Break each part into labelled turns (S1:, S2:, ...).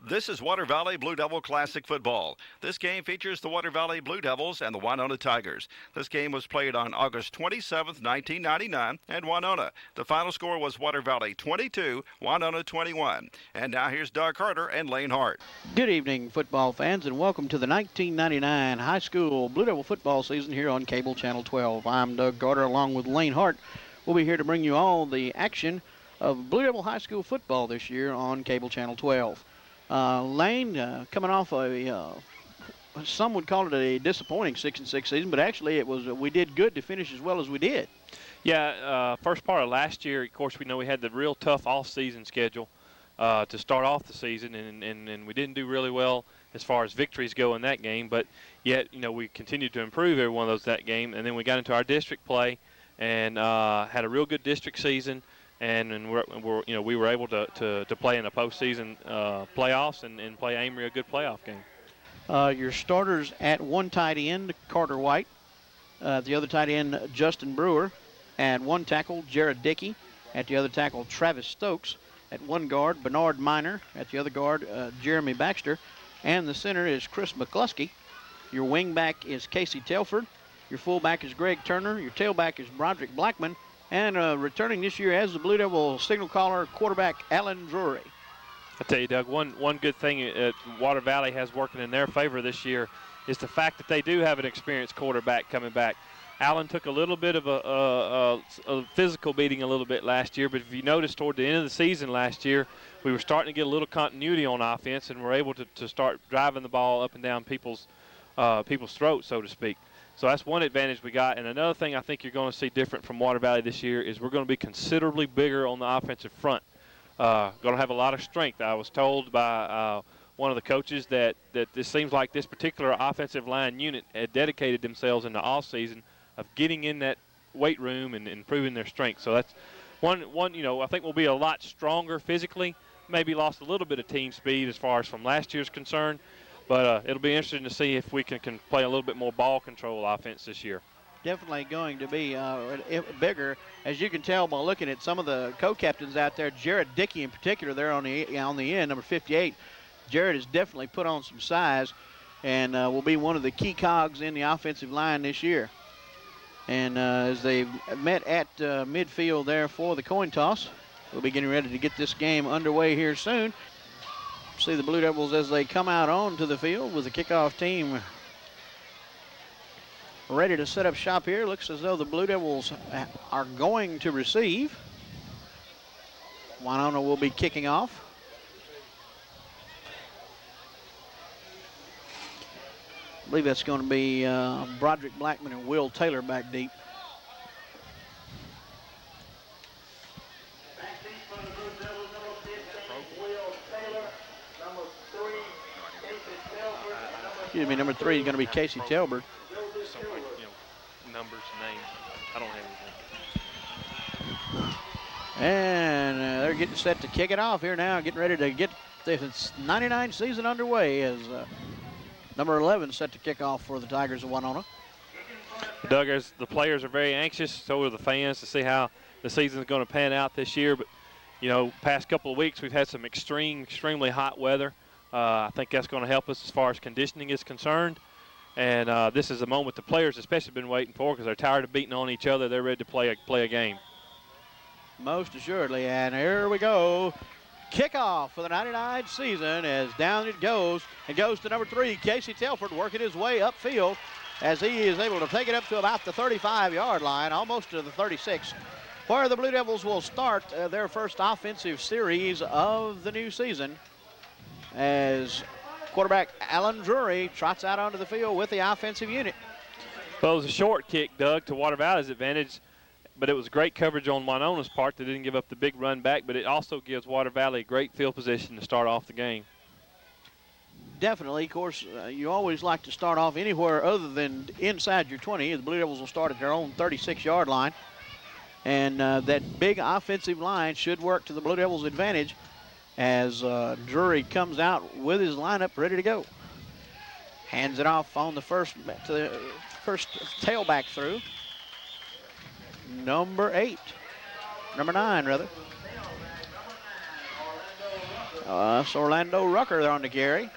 S1: This is Water Valley Blue Devil Classic Football. This game features the Water Valley Blue Devils and the Winona Tigers. This game was played on August 27th, 1999, in Winona. The final score was Water Valley 22, Winona 21. And now here's Doug Carter and Lane Hart.
S2: Good evening, football fans, and welcome to the 1999 high school Blue Devil football season here on Cable Channel 12. I'm Doug Carter along with Lane Hart. We'll be here to bring you all the action of Blue Devil high school football this year on Cable Channel 12. Lane, coming off some would call it a disappointing 6-6 season, but actually we did good to finish as well as we did.
S3: Yeah, first part of last year, of course, we know we had the real tough off-season schedule to start off the season, and we didn't do really well as far as victories go in that game, but yet, we continued to improve every one of those that game, and then we got into our district play and had a real good district season. And we were able to play in the postseason playoffs and play Amory a good playoff game.
S2: Your starters at one tight end, Carter White. The other tight end, Justin Brewer. At one tackle, Jared Dickey. At the other tackle, Travis Stokes. At one guard, Bernard Miner. At the other guard, Jeremy Baxter. And the center is Chris McCluskey. Your wingback is Casey Telford. Your fullback is Greg Turner. Your tailback is Broderick Blackman. And returning this year as the Blue Devil signal caller, quarterback Alan Drury.
S3: I tell you, Doug, one good thing Water Valley has working in their favor this year is the fact that they do have an experienced quarterback coming back. Alan took a little bit of a physical beating a little bit last year, but if you notice toward the end of the season last year, we were starting to get a little continuity on offense, and we're able to start driving the ball up and down people's throats, so to speak. So that's one advantage we got. And another thing I think you're going to see different from Water Valley this year is we're going to be considerably bigger on the offensive front. Going to have a lot of strength. I was told by one of the coaches that this seems like this particular offensive line unit had dedicated themselves in the off season of getting in that weight room and improving their strength. So that's one I think we'll be a lot stronger physically. Maybe lost a little bit of team speed as far as from last year's concerned. But it'll be interesting to see if we can play a little bit more ball control offense this year.
S2: Definitely going to be bigger, as you can tell by looking at some of the co-captains out there. Jared Dickey in particular there on the end, number 58. Jared has definitely put on some size and will be one of the key cogs in the offensive line this year. And as they met at midfield there for the coin toss, we'll be getting ready to get this game underway here soon. See the Blue Devils as they come out onto the field with the kickoff team ready to set up shop here. Looks as though the Blue Devils are going to receive. Winona will be kicking off. I believe that's going to be Broderick Blackman and Will Taylor back deep. Excuse me, number 3 is going to be Casey Telford.
S3: Numbers, names. I don't have anything.
S2: And they're getting set to kick it off here now, getting ready to get this 99 season underway as number 11 set to kick off for the Tigers of Winona.
S3: Doug, the players are very anxious, so are the fans, to see how the season is going to pan out this year. But, past couple of weeks we've had some extremely hot weather. I think that's going to help us as far as conditioning is concerned. And this is a moment the players especially been waiting for because they're tired of beating on each other. They're ready to play a game.
S2: Most assuredly. And here we go. Kickoff for the 99 season as down it goes. It goes to number 3, Casey Telford, working his way upfield as he is able to take it up to about the 35-yard line, almost to the 36, where the Blue Devils will start their first offensive series of the new season as quarterback Alan Drury trots out onto the field with the offensive unit.
S3: Well, it was a short kick, Doug, to Water Valley's advantage, but it was great coverage on Winona's part. They didn't give up the big run back, but it also gives Water Valley a great field position to start off the game.
S2: Definitely. Of course, you always like to start off anywhere other than inside your 20. The Blue Devils will start at their own 36-yard line. And that big offensive line should work to the Blue Devils' advantage as Drury comes out with his lineup ready to go. Hands it off on the first tailback through. Number 9 rather. It's Orlando Rucker there on the carry.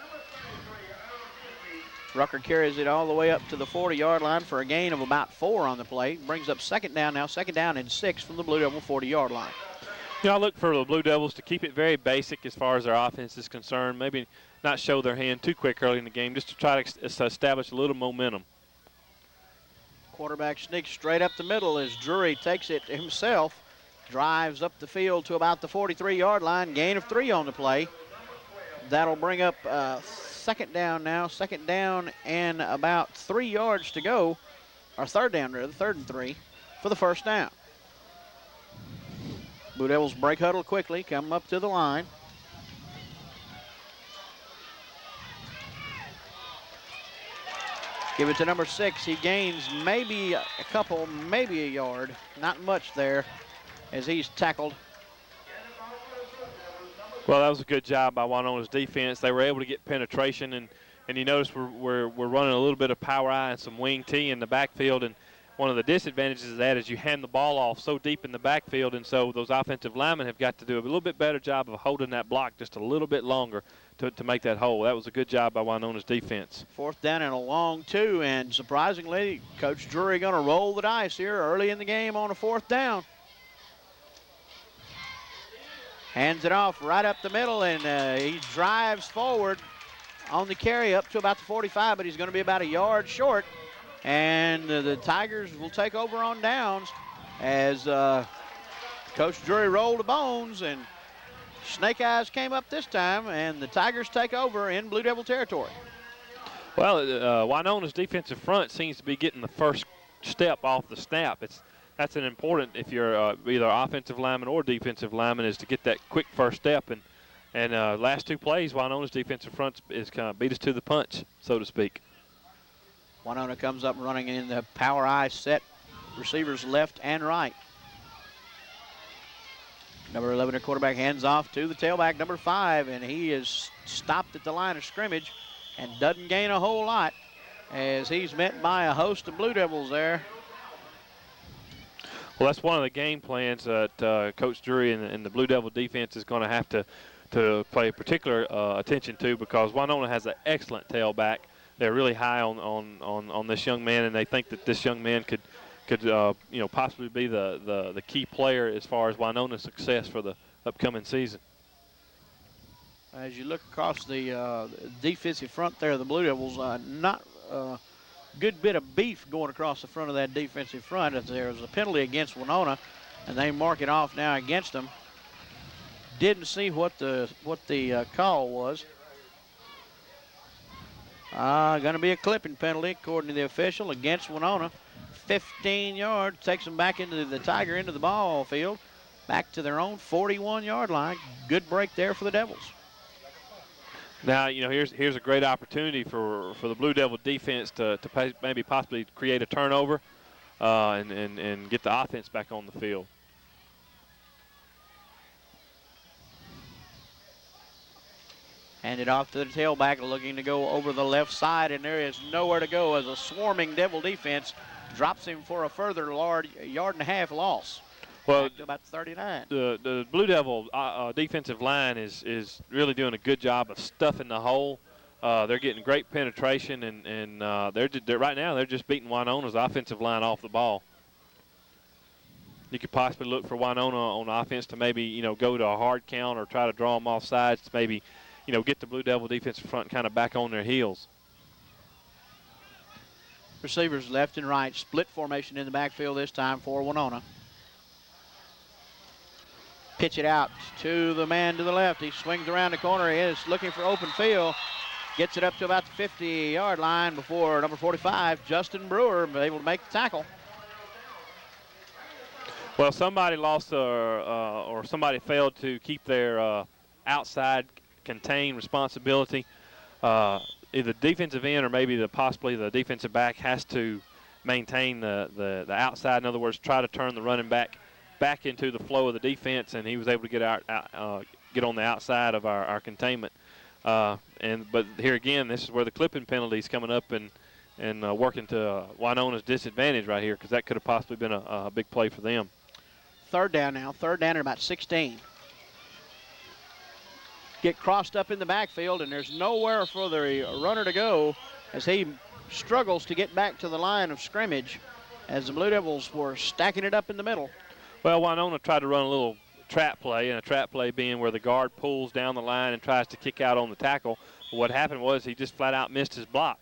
S2: Rucker carries it all the way up to the 40-yard line for a gain of about 4 on the play. Brings up second down now, second down and 6 from the Blue Devil 40-yard line.
S3: You know, I look for the Blue Devils to keep it very basic as far as their offense is concerned. Maybe not show their hand too quick early in the game, just to try to establish a little momentum.
S2: Quarterback sneaks straight up the middle as Drury takes it himself. Drives up the field to about the 43-yard line. Gain of 3 on the play. That'll bring up second down now. Second down and about 3 yards to go. Or third down, rather, third and 3 for the first down. Blue Devils break huddle quickly, come up to the line. Give it to number 6. He gains maybe a couple, maybe a yard. Not much there as he's tackled.
S3: Well, that was a good job by Winona's defense. They were able to get penetration, and you notice we're running a little bit of power I and some wing T in the backfield. And one of the disadvantages of that is you hand the ball off so deep in the backfield, and so those offensive linemen have got to do a little bit better job of holding that block just a little bit longer to make that hole. That was a good job by Winona's defense.
S2: Fourth down and a long 2, and surprisingly, Coach Drury going to roll the dice here early in the game on a fourth down. Hands it off right up the middle, and he drives forward on the carry up to about the 45, but he's going to be about a yard short. And the Tigers will take over on downs as Coach Drury rolled the bones, and Snake Eyes came up this time, and the Tigers take over in Blue Devil territory.
S3: Well, Winona's defensive front seems to be getting the first step off the snap. That's an important, if you're either offensive lineman or defensive lineman, is to get that quick first step. And last 2 plays, Winona's defensive front is kind of beat us to the punch, so to speak.
S2: Winona comes up running in the power I set, receivers left and right. Number 11, a quarterback, hands off to the tailback, number 5, and he is stopped at the line of scrimmage and doesn't gain a whole lot as he's met by a host of Blue Devils there.
S3: Well, that's one of the game plans that Coach Drury and the Blue Devil defense is going to have to pay particular attention to, because Winona has an excellent tailback. They're really high on this young man, and they think that this young man could possibly be the key player as far as Winona's success for the upcoming season.
S2: As you look across the defensive front there, the Blue Devils not good bit of beef going across the front of that defensive front. As there's a penalty against Winona, and they mark it off now against them. Didn't see what the call was. Going to be a clipping penalty according to the official against Winona. 15 yards takes them back into the ball field, back to their own 41-yard line. Good break there for the Devils.
S3: Now, here's a great opportunity for the Blue Devil defense to maybe possibly create a turnover and get the offense back on the field.
S2: Hand it off to the tailback, looking to go over the left side, and there is nowhere to go as a swarming Devil defense drops him for a further yard and a half loss.
S3: Well,
S2: back to about 39.
S3: The Blue Devil defensive line is really doing a good job of stuffing the hole. They're getting great penetration, and they're right now they're just beating Winona's offensive line off the ball. You could possibly look for Winona on offense to maybe go to a hard count or try to draw them off sides to maybe get the Blue Devil defensive front kind of back on their heels.
S2: Receivers left and right, split formation in the backfield this time for Winona. Pitch it out to the man to the left. He swings around the corner. He is looking for open field. Gets it up to about the 50-yard line before number 45, Justin Brewer, able to make the tackle.
S3: Well, somebody lost or somebody failed to keep their outside contained responsibility. Either defensive end or maybe possibly the defensive back has to maintain the outside. In other words, try to turn the running back into the flow of the defense, and he was able to get on the outside of our containment. But here again, this is where the clipping penalty is coming up and working to Winona's disadvantage right here, because that could have possibly been a big play for them.
S2: Third down now. Third down at about 16. get crossed up in the backfield, and there's nowhere for the runner to go as he struggles to get back to the line of scrimmage as the Blue Devils were stacking it up in the middle.
S3: Well, Winona tried to run a little trap play, and a trap play being where the guard pulls down the line and tries to kick out on the tackle. But what happened was he just flat out missed his block,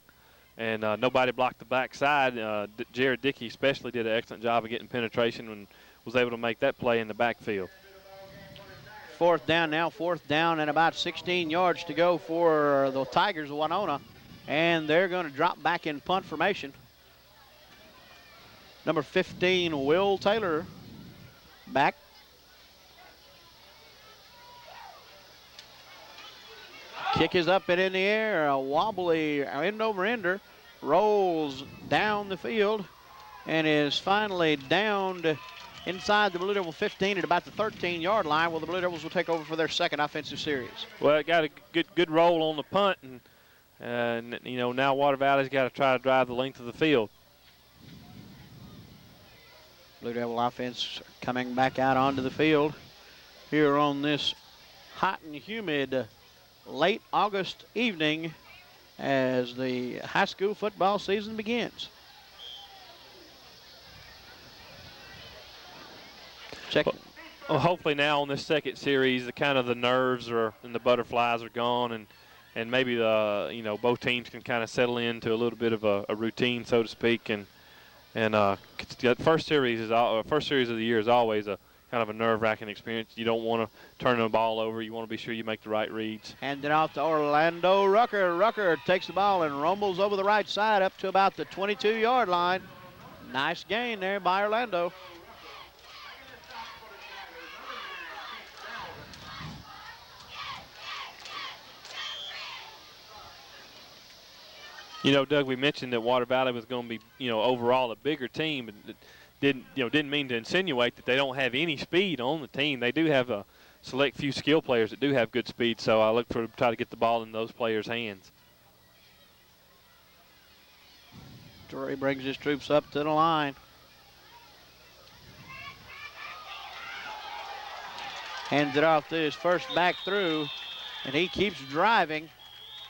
S3: and nobody blocked the backside. Jared Dickey especially did an excellent job of getting penetration and was able to make that play in the backfield.
S2: Fourth down now, fourth down and about 16 yards to go for the Tigers of Winona. And they're going to drop back in punt formation. Number 15, Will Taylor, back. Kick is up and in the air, a wobbly end over ender, rolls down the field and is finally downed inside the Blue Devil 15 at about the 13-yard line, where the Blue Devils will take over for their second offensive series.
S3: Well, it got a good roll on the punt, and you know, now Water Valley's got to try to drive the length of the field.
S2: Blue Devil offense coming back out onto the field here on this hot and humid late August evening as the high school football season begins. Check.
S3: Well, hopefully now on this second series, the nerves and the butterflies are gone, and maybe both teams can kind of settle into a little bit of a routine, so to speak. And the first series of the year is always a kind of a nerve-wracking experience. You don't want to turn the ball over. You want to be sure you make the right reads.
S2: Hand it off to Orlando Rucker. Rucker takes the ball and rumbles over the right side up to about the 22-yard line. Nice gain there by Orlando.
S3: You know, Doug, we mentioned that Water Valley was going to be, overall a bigger team, but didn't mean to insinuate that they don't have any speed on the team. They do have a select few skill players that do have good speed, so I look for try to get the ball in those players' hands.
S2: Drury brings his troops up to the line. Hands it off to his first back through, and he keeps driving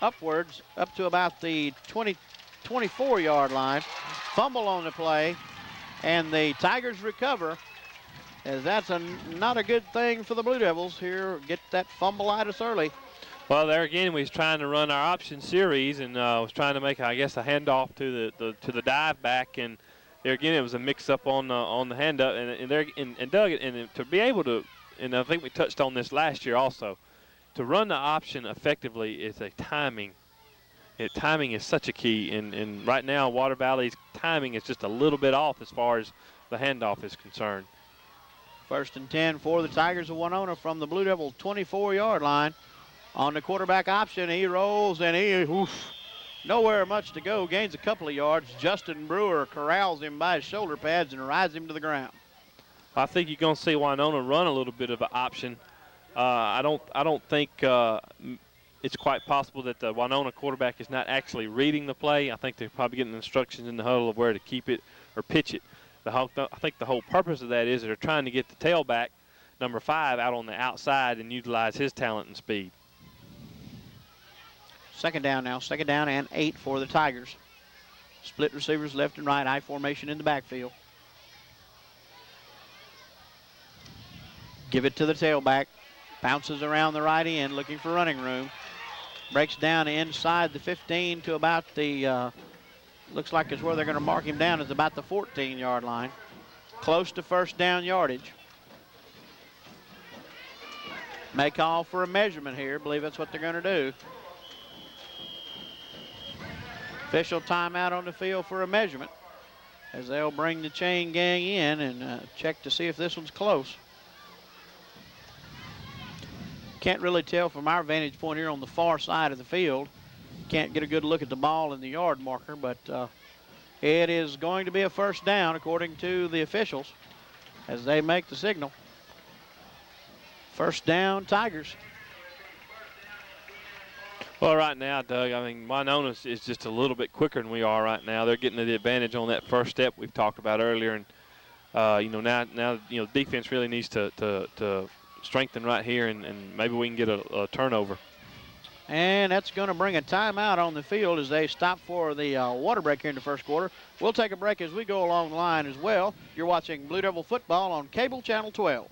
S2: upwards up to about the 24-yard line. Fumble on the play, and the Tigers recover, as that's not a good thing for the Blue Devils here. Get that fumble out us early.
S3: Well, there again, we was trying to run our option series and was trying to make, I guess, a handoff to the dive back, and there again it was a mix-up on the handoff, and Doug, and to be able to, and I think we touched on this last year also, to run the option effectively is a timing. Timing is such a key, and right now Water Valley's timing is just a little bit off as far as the handoff is concerned.
S2: First and 10 for the Tigers of Winona from the Blue Devils 24-yard line. On the quarterback option, he rolls, and nowhere much to go. Gains a couple of yards. Justin Brewer corrals him by his shoulder pads and rides him to the ground.
S3: I think you're going to see Winona run a little bit of an option. I don't think it's quite possible that the Winona quarterback is not actually reading the play. I think they're probably getting instructions in the huddle of where to keep it or pitch it. I think the whole purpose of that is they're trying to get the tailback, number 5, out on the outside and utilize his talent and speed.
S2: Second down now. Second down and 8 for the Tigers. Split receivers left and right. I formation in the backfield. Give it to the tailback. Bounces around the right end looking for running room. Breaks down inside the 15 to about the, looks like it's where they're going to mark him down, is about the 14-yard line. Close to first down yardage. May call for a measurement here. I believe that's what they're going to do. Official timeout on the field for a measurement as they'll bring the chain gang in and check to see if this one's close. Can't really tell from our vantage point here on the far side of the field. Can't get a good look at the ball in the yard marker, but it is going to be a first down according to the officials as they make the signal. First down, Tigers.
S3: Well, right now, Doug, I mean, Winona is just a little bit quicker than we are right now. They're getting the advantage on that first step we've talked about earlier, and now defense really needs to strengthen right here, and maybe we can get a turnover.
S2: And that's going to bring a timeout on the field as they stop for the water break here in the first quarter. We'll take a break as we go along the line as well. You're watching Blue Devil football on Cable Channel 12.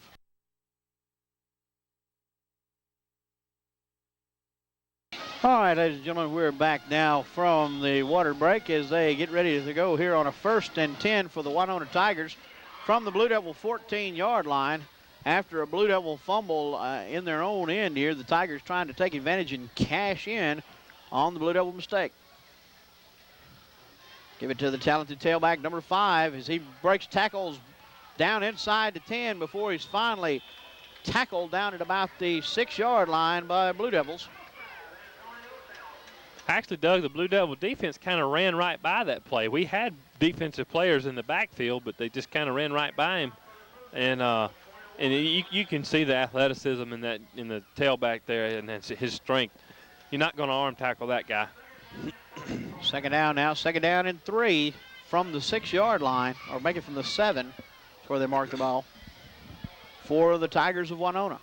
S2: All right, ladies and gentlemen, we're back now from the water break as they get ready to go here on a 1st and 10 for the Winona Tigers from the Blue Devil 14-yard line. After a Blue Devil fumble in their own end here, the Tigers trying to take advantage and cash in on the Blue Devil mistake. Give it to the talented tailback, number 5, as he breaks tackles down inside the 10 before he's finally tackled down at about the 6-yard line by Blue Devils.
S3: Actually, Doug, the Blue Devil defense kind of ran right by that play. We had defensive players in the backfield, but they just kind of ran right by him. And you can see the athleticism in the tailback there and his strength. You're not going to arm tackle that guy.
S2: Second down now. Second down and 3 from the 6-yard line, or make it from the 7. That's where they mark the ball for the Tigers of Winona.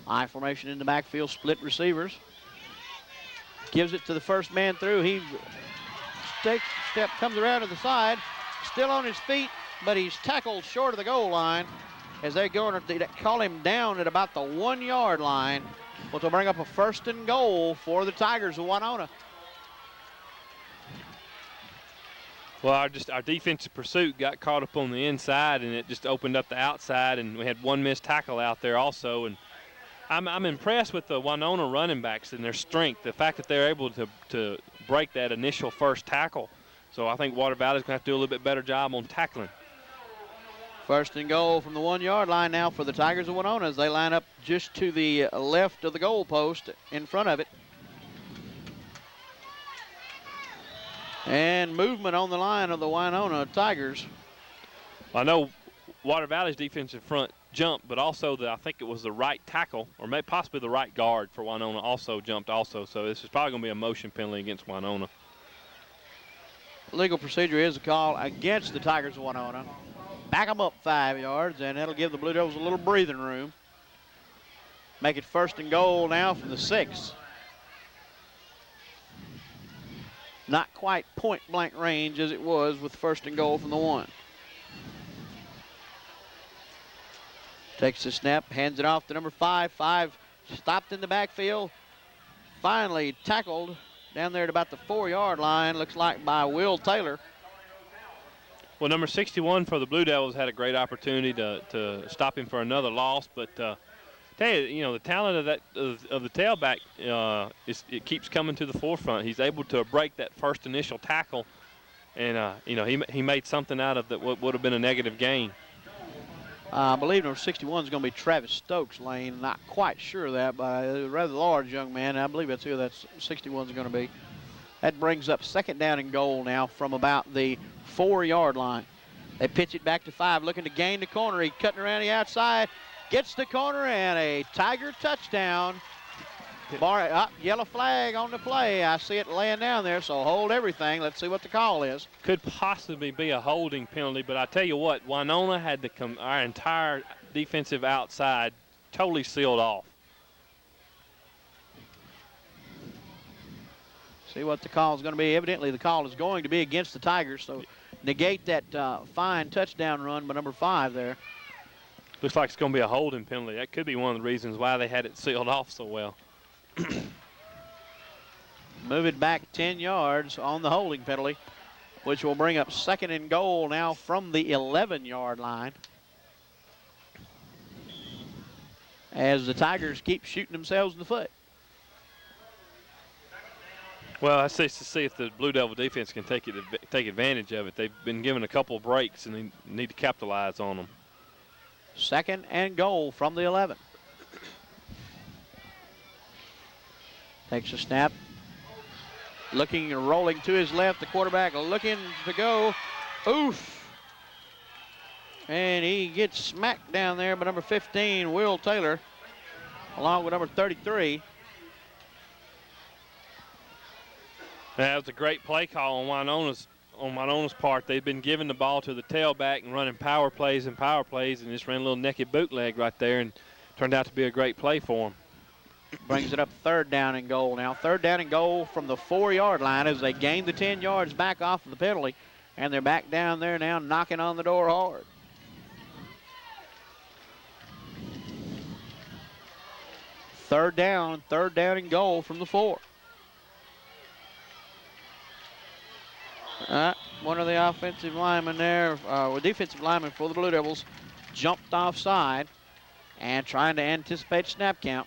S2: I formation in the backfield, split receivers. Gives it to the first man through. He comes around to the side, still on his feet, but he's tackled short of the goal line as they call him down at about the 1-yard line, which will bring up a 1st and goal for the Tigers of Winona.
S3: Well, our defensive pursuit got caught up on the inside, and it just opened up the outside, and we had one missed tackle out there also. And I'm impressed with the Winona running backs and their strength, the fact that they're able to break that initial first tackle. So I think Water Valley's going to have to do a little bit better job on tackling.
S2: 1st and goal from the 1-yard line now for the Tigers of Winona as they line up just to the left of the goal post in front of it. And movement on the line of the Winona Tigers.
S3: I know Water Valley's defensive front jumped, but also I think it was the right tackle, or maybe possibly the right guard for Winona also jumped also. So this is probably going to be a motion penalty against Winona.
S2: Legal procedure is a call against the Tigers of Winona. Back them up 5 yards, and that'll give the Blue Devils a little breathing room. Make it 1st and goal now from the 6. Not quite point-blank range as it was with 1st and goal from the 1. Takes the snap, hands it off to number 5. 5 stopped in the backfield. Finally tackled down there at about the 4-yard line, looks like by Will Taylor.
S3: Well, number 61 for the Blue Devils had a great opportunity to stop him for another loss, but tell you, the talent of the tailback it keeps coming to the forefront. He's able to break that first initial tackle, and he made something out of that what would have been a negative gain.
S2: I believe number 61 is going to be Travis Stokes, Lane. Not quite sure of that, but a rather large young man. I believe that's who that 61 is going to be. That brings up 2nd down and goal now from about the 4-yard line. They pitch it back to 5, looking to gain the corner. He's cutting around the outside, gets the corner, and a Tiger touchdown. Yellow flag on the play. I see it laying down there, so hold everything. Let's see what the call is.
S3: Could possibly be a holding penalty, but I tell you what, Winona had our entire defensive outside totally sealed off.
S2: See what the call is going to be. Evidently, the call is going to be against the Tigers, so negate that fine touchdown run by number 5 there.
S3: Looks like it's going to be a holding penalty. That could be one of the reasons why they had it sealed off so well.
S2: Move it back 10 yards on the holding penalty, which will bring up 2nd and goal now from the 11-yard line. As the Tigers keep shooting themselves in the foot.
S3: Well, I see to see if the Blue Devil defense can take advantage of it. They've been given a couple of breaks, and they need to capitalize on them.
S2: 2nd and goal from the 11. Takes a snap. Looking and rolling to his left. The quarterback looking to go. Oof. And he gets smacked down there by number 15, Will Taylor, along with number 33.
S3: That was a great play call on on Winona's part, they've been giving the ball to the tailback and running power plays, and just ran a little naked bootleg right there and turned out to be a great play for them.
S2: Brings it up 3rd down and goal now. 3rd down and goal from the 4-yard line as they gain the 10 yards back off of the penalty. And they're back down there now knocking on the door hard. Third down and goal from the 4. One of the offensive linemen there, or defensive linemen for the Blue Devils, jumped offside and trying to anticipate snap count.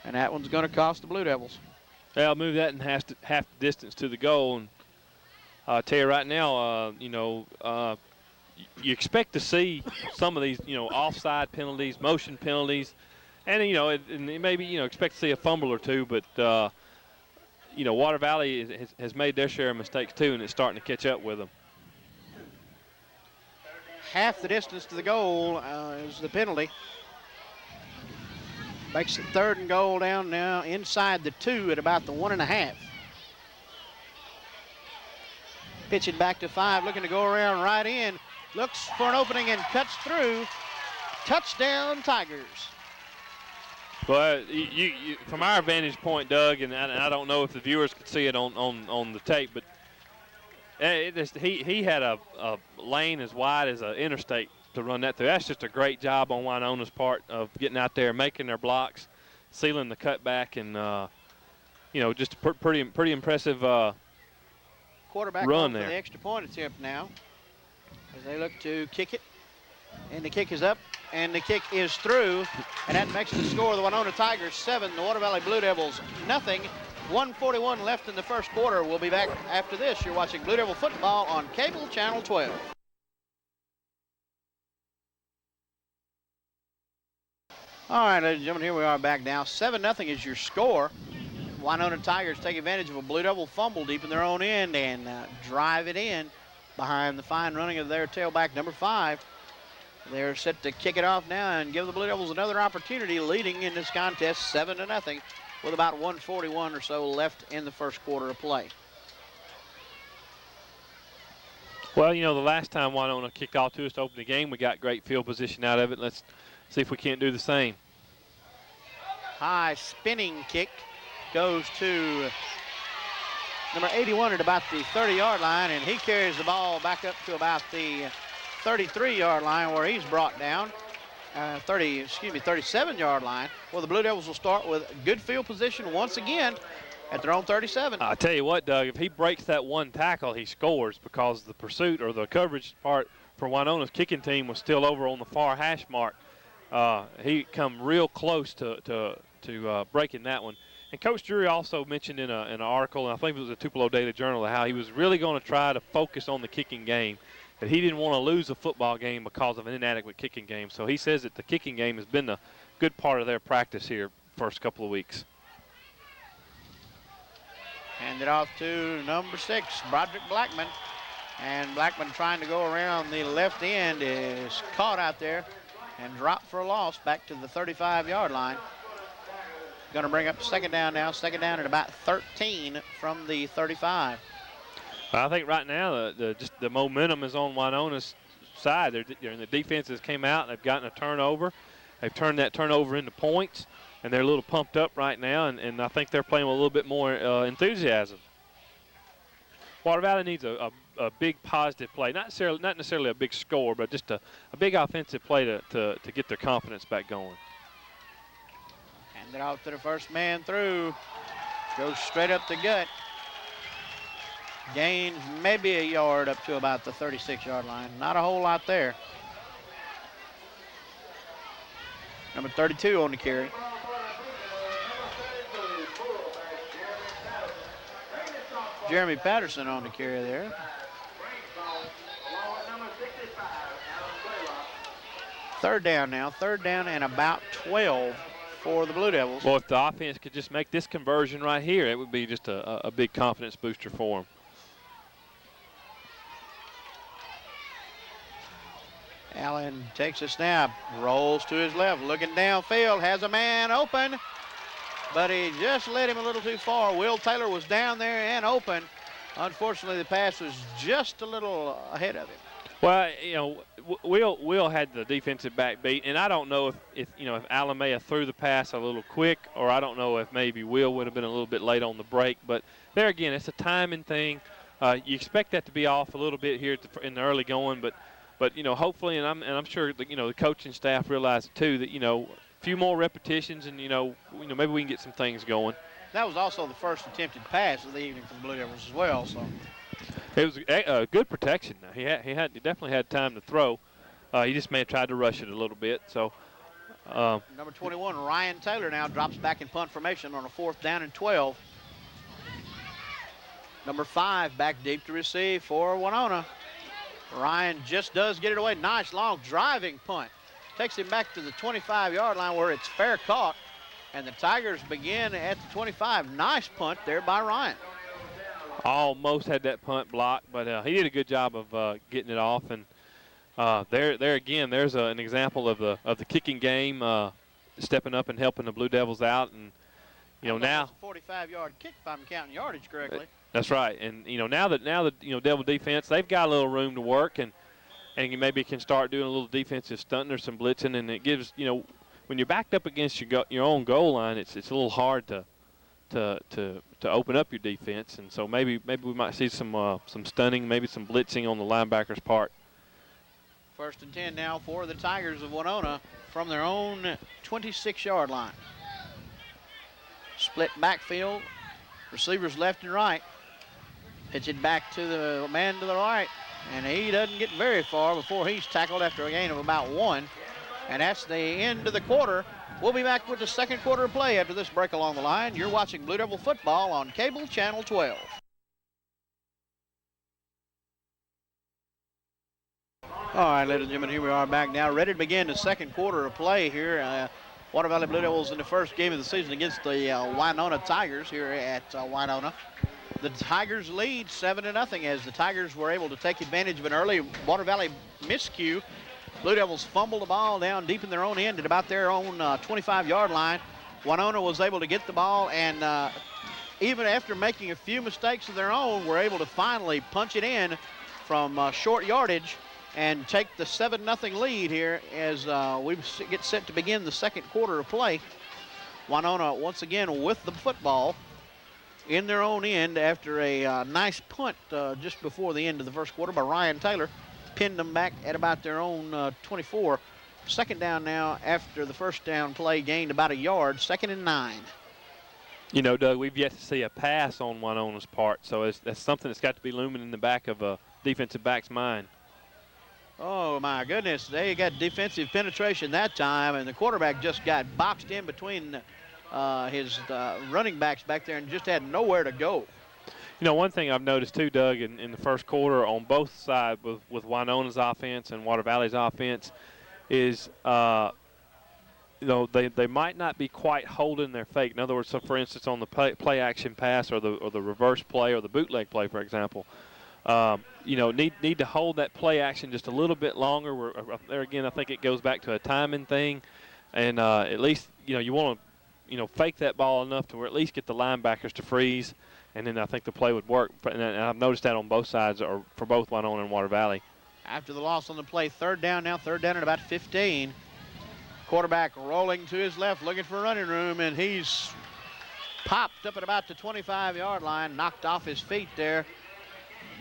S2: And that one's going to cost the Blue Devils.
S3: They'll move that in half the distance to the goal. And I'll tell you right now, you expect to see some of these, offside penalties, motion penalties, and, and maybe, expect to see a fumble or two. But, Water Valley has made their share of mistakes too, and it's starting to catch up with them.
S2: Half the distance to the goal is the penalty. Makes it 3rd and goal down now inside the 2 at about the 1.5. Pitching back to 5, looking to go around right in. Looks for an opening and cuts through. Touchdown, Tigers.
S3: Well, you from our vantage point, Doug, and I don't know if the viewers could see it on the tape, but he had a lane as wide as an interstate to run that through. That's just a great job on Winona's part of getting out there, making their blocks, sealing the cutback, and just a pretty impressive
S2: quarterback
S3: run
S2: there. For the extra point attempt now, as they look to kick it, and the kick is up, and the kick is through, and that makes the score: the Winona Tigers 7, the Water Valley Blue Devils nothing. 1:41 left in the first quarter. We'll be back after this. You're watching Blue Devil football on Cable Channel 12. All right, ladies and gentlemen, here we are back now. 7-0 is your score. Winona Tigers take advantage of a Blue Devil fumble deep in their own end and drive it in behind the fine running of their tailback, number 5. They're set to kick it off now and give the Blue Devils another opportunity, leading in this contest 7-0 with about 1:41 or so left in the first quarter of play.
S3: Well, the last time Winona kicked off to us to open the game, we got great field position out of it. Let's see if we can't do the same.
S2: High spinning kick goes to number 81 at about the 30-yard line, and he carries the ball back up to about the 33-yard line where he's brought down. 37-yard line. Well, the Blue Devils will start with good field position once again at their own 37.
S3: I tell you what, Doug, if he breaks that one tackle, he scores, because the pursuit or the coverage part for Winona's kicking team was still over on the far hash mark. He come real close to breaking that one. And Coach Drury also mentioned in an article, and I think it was a Tupelo Daily Journal, how he was really going to try to focus on the kicking game, that he didn't want to lose a football game because of an inadequate kicking game. So he says that the kicking game has been a good part of their practice here first couple of weeks.
S2: Hand it off to number 6, Broderick Blackman. And Blackman, trying to go around the left end, is caught out there and dropped for a loss back to the 35-yard line. Going to bring up 2nd down now. 2nd down at about 13 from the 35.
S3: I think right now the momentum is on Winona's side. The defenses came out and they've gotten a turnover. They've turned that turnover into points, and they're a little pumped up right now, and I think they're playing with a little bit more enthusiasm. Water Valley needs a big positive play, not necessarily a big score, but just a big offensive play to get their confidence back going.
S2: Hand it off to the first man through. Goes straight up the gut. Gains maybe a yard up to about the 36-yard line. Not a whole lot there. Number 32 on the carry. Jeremy Patterson on the carry there. Third down now. 3rd down and about 12 for the Blue Devils.
S3: Well, if the offense could just make this conversion right here, it would be just a big confidence booster for them.
S2: Allen takes a snap, rolls to his left, looking downfield, has a man open, but he just led him a little too far. Will Taylor was down there and open, Unfortunately, the pass was just a little ahead of him.
S3: Well, Will had the defensive back beat, and I don't know if Allen may have threw the pass a little quick, or I don't know if maybe Will would have been a little bit late on the break. But there again, it's a timing thing. You expect that to be off a little bit here in the early going, but hopefully, and I'm sure the coaching staff realize it too, that a few more repetitions, and maybe we can get some things going.
S2: That was also the first attempted pass of the evening for the Blue Devils as well. So.
S3: It was a good protection. He definitely had time to throw. He just may have tried to rush it a little bit. So
S2: number 21, Ryan Taylor, now drops back in punt formation on a 4th down and 12. Number 5 back deep to receive for Winona. Ryan just does get it away. Nice long driving punt. Takes him back to the 25-yard line where it's fair caught. And the Tigers begin at the 25. Nice punt there by Ryan.
S3: Almost had that punt blocked, but he did a good job of getting it off. And there again, there's an example of the kicking game, stepping up and helping the Blue Devils out. And now
S2: 45-yard kick if I'm counting yardage correctly.
S3: That's right. And now that Devil defense, they've got a little room to work, and you maybe can start doing a little defensive stunting or some blitzing, and it gives when you're backed up against your own goal line, it's a little hard to open up your defense, and so maybe we might see some stunning, maybe some blitzing on the linebackers' part.
S2: 1st and 10 now for the Tigers of Winona from their own 26-yard line. Split backfield, receivers left and right. Pitch it back to the man to the right, and he doesn't get very far before he's tackled after a gain of about 1. And that's the end of the quarter. We'll be back with the second quarter of play after this break along the line. You're watching Blue Devil football on Cable Channel 12. All right, ladies and gentlemen, here we are back now, ready to begin the second quarter of play here. Water Valley Blue Devils in the first game of the season against the Winona Tigers here at Winona. The Tigers lead 7-0 as the Tigers were able to take advantage of an early Water Valley miscue. Blue Devils fumbled the ball down deep in their own end at about their own 25-yard line. Winona was able to get the ball, and even after making a few mistakes of their own, were able to finally punch it in from short yardage and take the 7-0 lead here as we get set to begin the second quarter of play. Winona once again with the football in their own end after a nice punt just before the end of the first quarter by Ryan Taylor. Pinned them back at about their own 24. Second down now after the first down play gained about a yard. 2nd and 9.
S3: Doug, we've yet to see a pass on Winona's part, so that's something that's got to be looming in the back of a defensive back's mind.
S2: Oh, my goodness. They got defensive penetration that time, and the quarterback just got boxed in between his running backs back there and just had nowhere to go.
S3: One thing I've noticed too, Doug, in the first quarter on both sides with Winona's offense and Water Valley's offense is, they might not be quite holding their fake. In other words, so for instance, on the play action pass or the reverse play or the bootleg play, for example, need to hold that play action just a little bit longer. There again, I think it goes back to a timing thing, and at least you want to fake that ball enough to where at least get the linebackers to freeze. And then I think the play would work. And I've noticed that on both sides, or for both Winona and Water Valley.
S2: After the loss on the play, 3rd down now, 3rd down at about 15. Quarterback rolling to his left, looking for running room, and he's popped up at about the 25-yard line, knocked off his feet there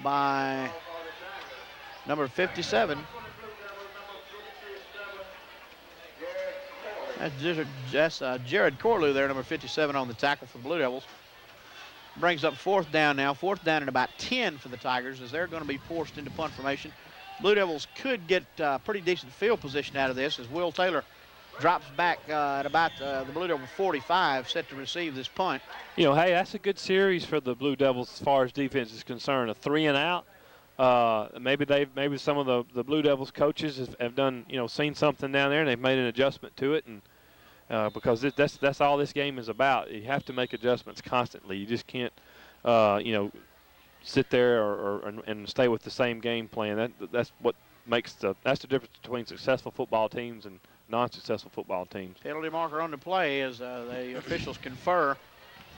S2: by number 57. That's Jared Corlew there, number 57 on the tackle for the Blue Devils. Brings up 4th down now. 4th down at about 10 for the Tigers as they're going to be forced into punt formation. Blue Devils could get pretty decent field position out of this as Will Taylor drops back at about the Blue Devil 45, set to receive this punt.
S3: Hey, that's a good series for the Blue Devils as far as defense is concerned. A 3 and out. Maybe some of the Blue Devils coaches have done, seen something down there and they've made an adjustment to it, and because that's all this game is about. You have to make adjustments constantly. You just can't, sit there and stay with the same game plan. That's what makes that's the difference between successful football teams and non-successful football teams.
S2: Penalty marker on the play as the officials confer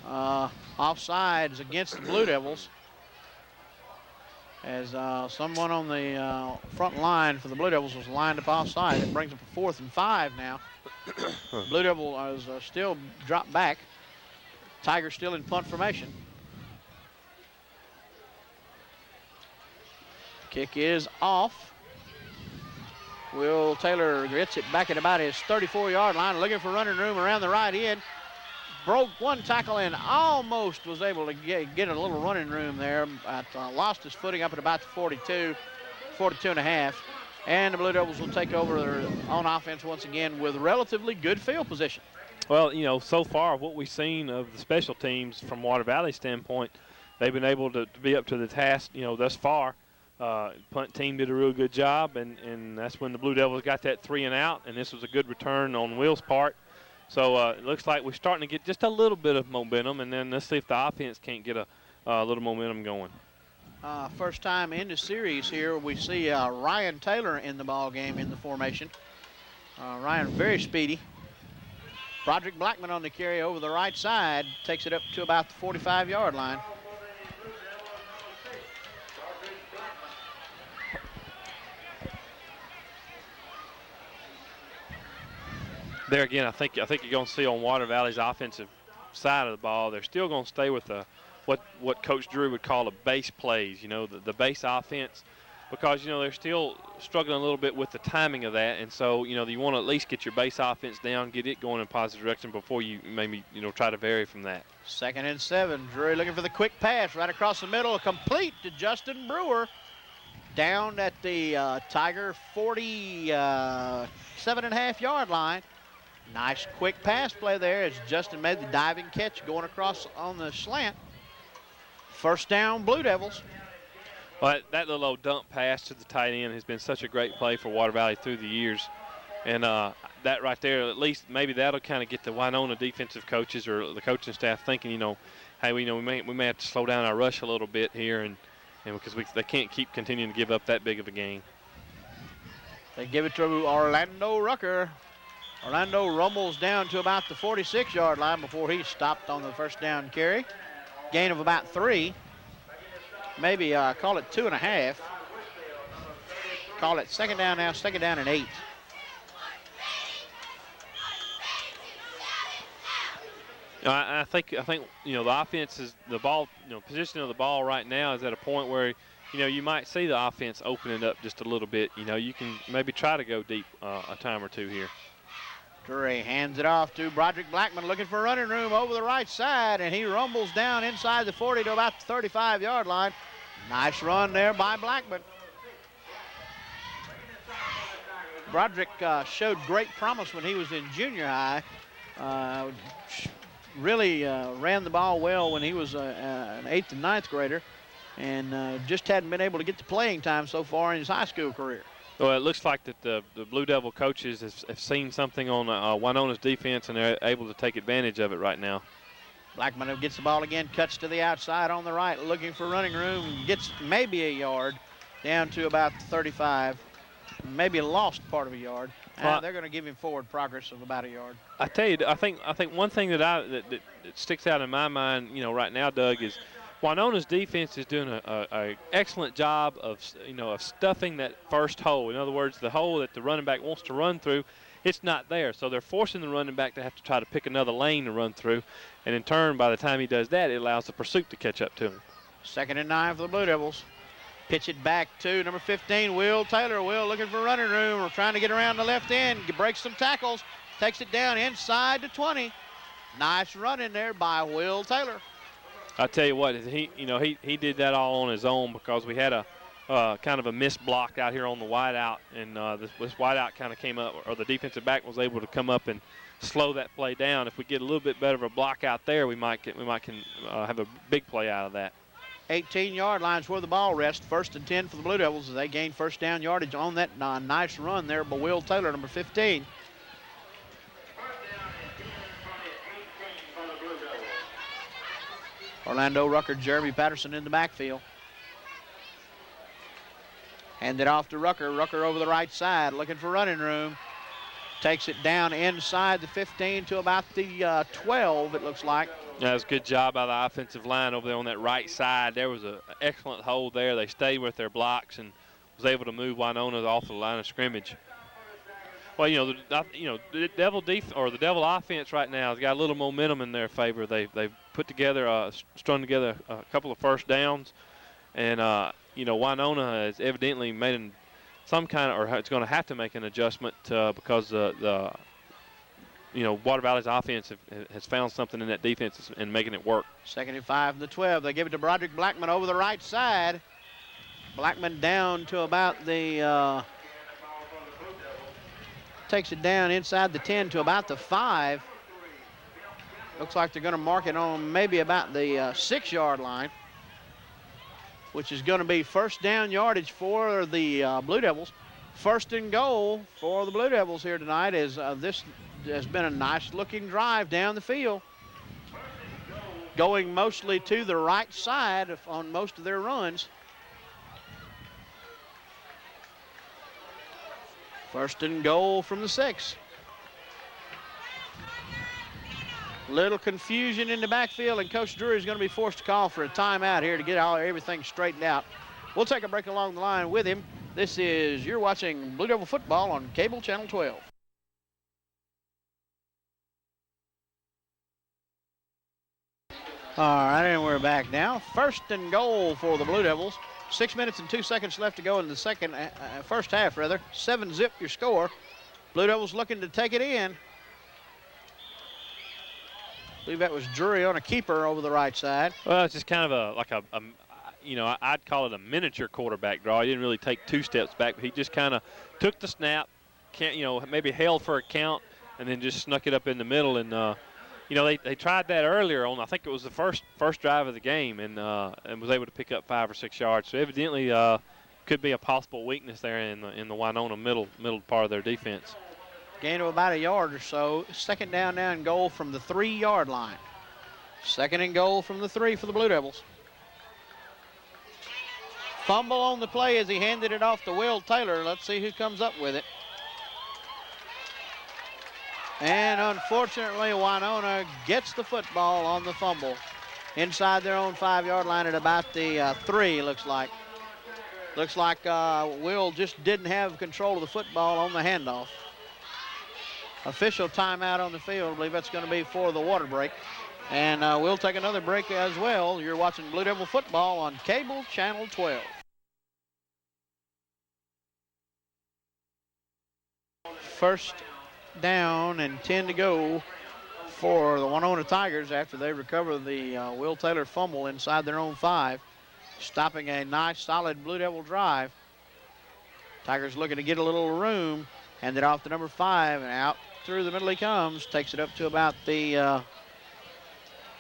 S2: offsides against the Blue Devils. as someone on the front line for the Blue Devils was lined up offside. It brings up a 4th and 5 now. Blue Devil is still dropped back. Tigers still in punt formation. Kick is off. Will Taylor gets it back at about his 34-yard line, looking for running room around the right end. Broke one tackle and almost was able to get a little running room there, but lost his footing up at about the 42 and a half. And the Blue Devils will take over on offense once again with relatively good field position.
S3: Well, you know, so far what we've seen of the special teams from Water Valley standpoint, they've been able to be up to the task, you know, thus far. Punt team did a real good job, and that's when the Blue Devils got that 3 and out, and this was a good return on Will's part. So it looks like we're starting to get just a little bit of momentum, and then let's see if the offense can't get a little momentum going.
S2: First time in the series here, we see Ryan Taylor in the ball game in the formation. Ryan very speedy. Broderick Blackman on the carry over the right side, takes it up to about the 45-yard line.
S3: There again, I think you're going to see on Water Valley's offensive side of the ball, they're still going to stay with what Coach Drew would call a base plays, you know, the base offense, because, you know, they're still struggling a little bit with the timing of that. And so, you know, you want to at least get your base offense down, get it going in a positive direction before you maybe, you know, try to vary from that.
S2: 2nd and 7. Drury looking for the quick pass right across the middle, complete to Justin Brewer. Down at the Tiger 47.5-yard line. Nice quick pass play there as Justin made the diving catch going across on the slant. First down, Blue Devils.
S3: Well, that little old dump pass to the tight end has been such a great play for Water Valley through the years. And that right there, at least maybe that'll kind of get the Winona defensive coaches or the coaching staff thinking, you know, hey, we may have to slow down our rush a little bit here, and because they can't keep continuing to give up that big of a gain.
S2: They give it to Orlando Rucker. Orlando rumbles down to about the 46-yard line before he stopped on the first down carry. Gain of about 3. Maybe call it 2.5. Call it 2nd down now, 2nd down and 8.
S3: I think you know, the offense is the ball, you know, position of the ball right now is at a point where, you know, you might see the offense opening up just a little bit. You know, you can maybe try to go deep a time or two here.
S2: Drury hands it off to Broderick Blackman, looking for running room over the right side, and he rumbles down inside the 40 to about the 35-yard line. Nice run there by Blackman. Broderick showed great promise when he was in junior high. Really ran the ball well when he was an 8th and 9th grader, and just hadn't been able to get the playing time so far in his high school career.
S3: Well, it looks like that the Blue Devil coaches have seen something on Winona's defense, and they're able to take advantage of it right now.
S2: Blackman gets the ball again, cuts to the outside on the right, looking for running room, gets maybe a yard down to about 35, maybe lost part of a yard. They're going to give him forward progress of about a yard.
S3: I tell you, I think one thing that sticks out in my mind, you know, right now, Doug, is Winona's defense is doing a excellent job of stuffing that first hole. In other words, the hole that the running back wants to run through, it's not there. So they're forcing the running back to have to try to pick another lane to run through. And in turn, by the time he does that, it allows the pursuit to catch up to him.
S2: 2nd and 9 for the Blue Devils. Pitch it back to number 15, Will Taylor. Will looking for running room. We're trying to get around the left end. Breaks some tackles. Takes it down inside the 20. Nice run in there by Will Taylor.
S3: I tell you what, he did that all on his own because we had a kind of a missed block out here on the wideout, and this wideout kind of came up, or the defensive back was able to come up and slow that play down. If we get a little bit better of a block out there, we might have a big play out of that.
S2: 18-yard line's where the ball rests. 1st and 10 for the Blue Devils as they gain first down yardage on that nice run there by Will Taylor, number 15. Orlando Rucker, Jeremy Patterson in the backfield. Hand it off to Rucker. Rucker over the right side, looking for running room. Takes it down inside the 15 to about the 12, it looks like.
S3: That was a good job by the offensive line over there on that right side. There was an excellent hold there. They stayed with their blocks and was able to move Winona off the line of scrimmage. Well, the Devil offense right now has got a little momentum in their favor. They've put together, strung together a couple of first downs, and Winona has evidently made some kind of, or it's going to have to make an adjustment because the Water Valley's offense has found something in that defense and making it work.
S2: 2nd and 5 from the 12. They give it to Broderick Blackman over the right side. Blackman down to about the takes it down inside the 10 to about the 5. Looks like they're going to mark it on maybe about the 6-yard line, which is going to be first down yardage for the Blue Devils. 1st and goal for the Blue Devils here tonight, as this has been a nice looking drive down the field, going mostly to the right side on most of their runs. 1st and goal from the 6. Little confusion in the backfield, and Coach Drury is going to be forced to call for a timeout here to get everything straightened out. We'll take a break along the line with him. You're watching Blue Devil football on Cable Channel 12. All right, and we're back now. 1st and goal for the Blue Devils. 6 minutes and 2 seconds left to go in the first half, rather. 7-zip your score. Blue Devils looking to take it in. I believe that was Drury on a keeper over the right side.
S3: Well, it's just kind of I'd call it a miniature quarterback draw. He didn't really take 2 steps back, but he just kind of took the snap, maybe held for a count, and then just snuck it up in the middle. And they tried that earlier on. I think it was the first drive of the game, and was able to pick up 5 or 6 yards. So evidently, could be a possible weakness there in the Winona middle part of their defense.
S2: Gain of about a yard or so. 2nd down now and goal from the 3-yard line. 2nd and goal from the 3 for the Blue Devils. Fumble on the play as he handed it off to Will Taylor. Let's see who comes up with it. And unfortunately, Winona gets the football on the fumble inside their own 5-yard line at about the 3, looks like. Looks like Will just didn't have control of the football on the handoff. Official timeout on the field. I believe that's going to be for the water break. And we'll take another break as well. You're watching Blue Devil football on Cable Channel 12. First down and 10 to go for the Winona Tigers after they recover the Will Taylor fumble inside their own 5, stopping a nice solid Blue Devil drive. Tigers looking to get a little room, hand it off to number 5, and out through the middle he comes, takes it up to about the going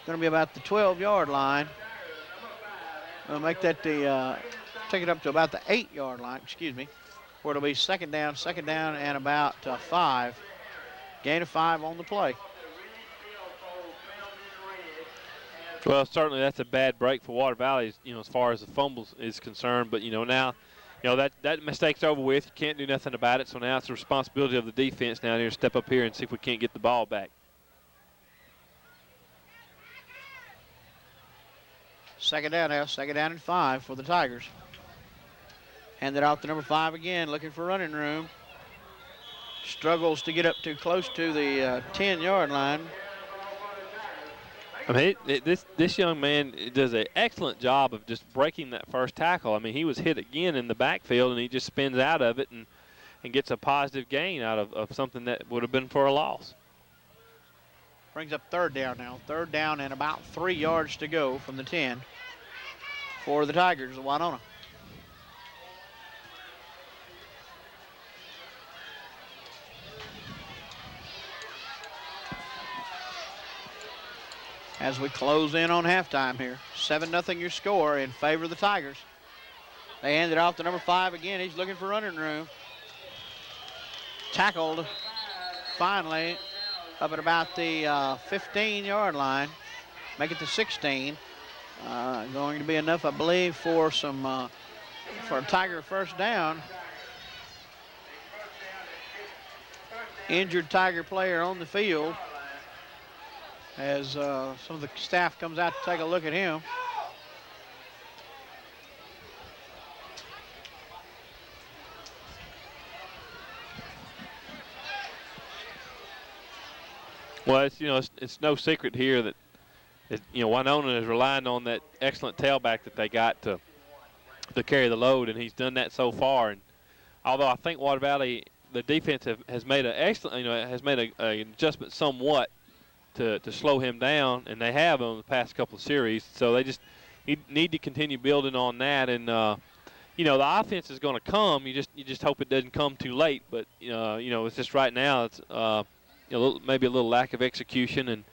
S2: to be about the 12-yard line. We'll make that take it up to about the 8-yard line, where it'll be second down and about 5. Gain of 5 on the play.
S3: Well, certainly that's a bad break for Water Valley, as far as the fumbles is concerned. But, now, that mistake's over with. You can't do nothing about it. So now it's the responsibility of the defense down here to step up here and see if we can't get the ball back.
S2: Second down and 5 for the Tigers. Hand it off to number 5 again, looking for running room. Struggles to get up too close to the 10-yard line.
S3: I mean, this young man does an excellent job of just breaking that first tackle. I mean, he was hit again in the backfield, and he just spins out of it and gets a positive gain out of something that would have been for a loss.
S2: Brings up 3rd down now. 3rd down and about 3 yards to go from the 10 for the Tigers of Winona. As we close in on halftime here. 7-0 your score in favor of the Tigers. They hand it off to number 5 again. He's looking for running room. Tackled finally up at about the 15-yard line. Make it to 16. Going to be enough, I believe, for a Tiger first down. injured Tiger player on the field as some of the staff comes out to take a look at him.
S3: Well, it's no secret here that Winona is relying on that excellent tailback that they got to carry the load, and he's done that so far. And although I think Water Valley, the defense has made an excellent, has made a adjustment somewhat to slow him down, and they have on the past couple of series. So they just need to continue building on that. And the offense is going to come. You just hope it doesn't come too late. But it's just right now it's maybe a little lack of execution. And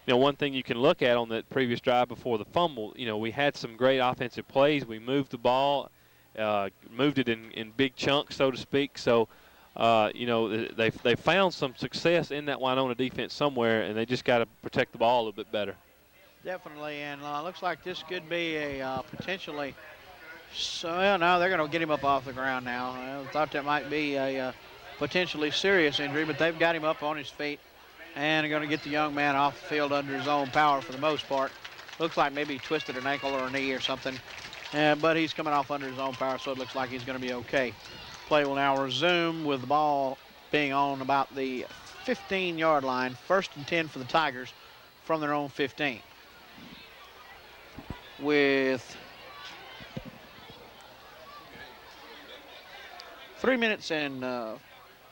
S3: one thing you can look at on that previous drive before the fumble, we had some great offensive plays. We moved the ball, moved it in big chunks, so to speak. So, they found some success in that Winona defense somewhere, and they just got to protect the ball a little bit better.
S2: Definitely, and looks like this could be a potentially. So well, now they're going to get him up off the ground now. I thought that might be a potentially serious injury, but they've got him up on his feet. And are going to get the young man off the field under his own power for the most part. Looks like maybe he twisted an ankle or a knee or something. But he's coming off under his own power, so it looks like he's going to be okay. Play will now resume with the ball being on about the 15-yard line. 1st and 10 for the Tigers from their own 15. With 3 minutes and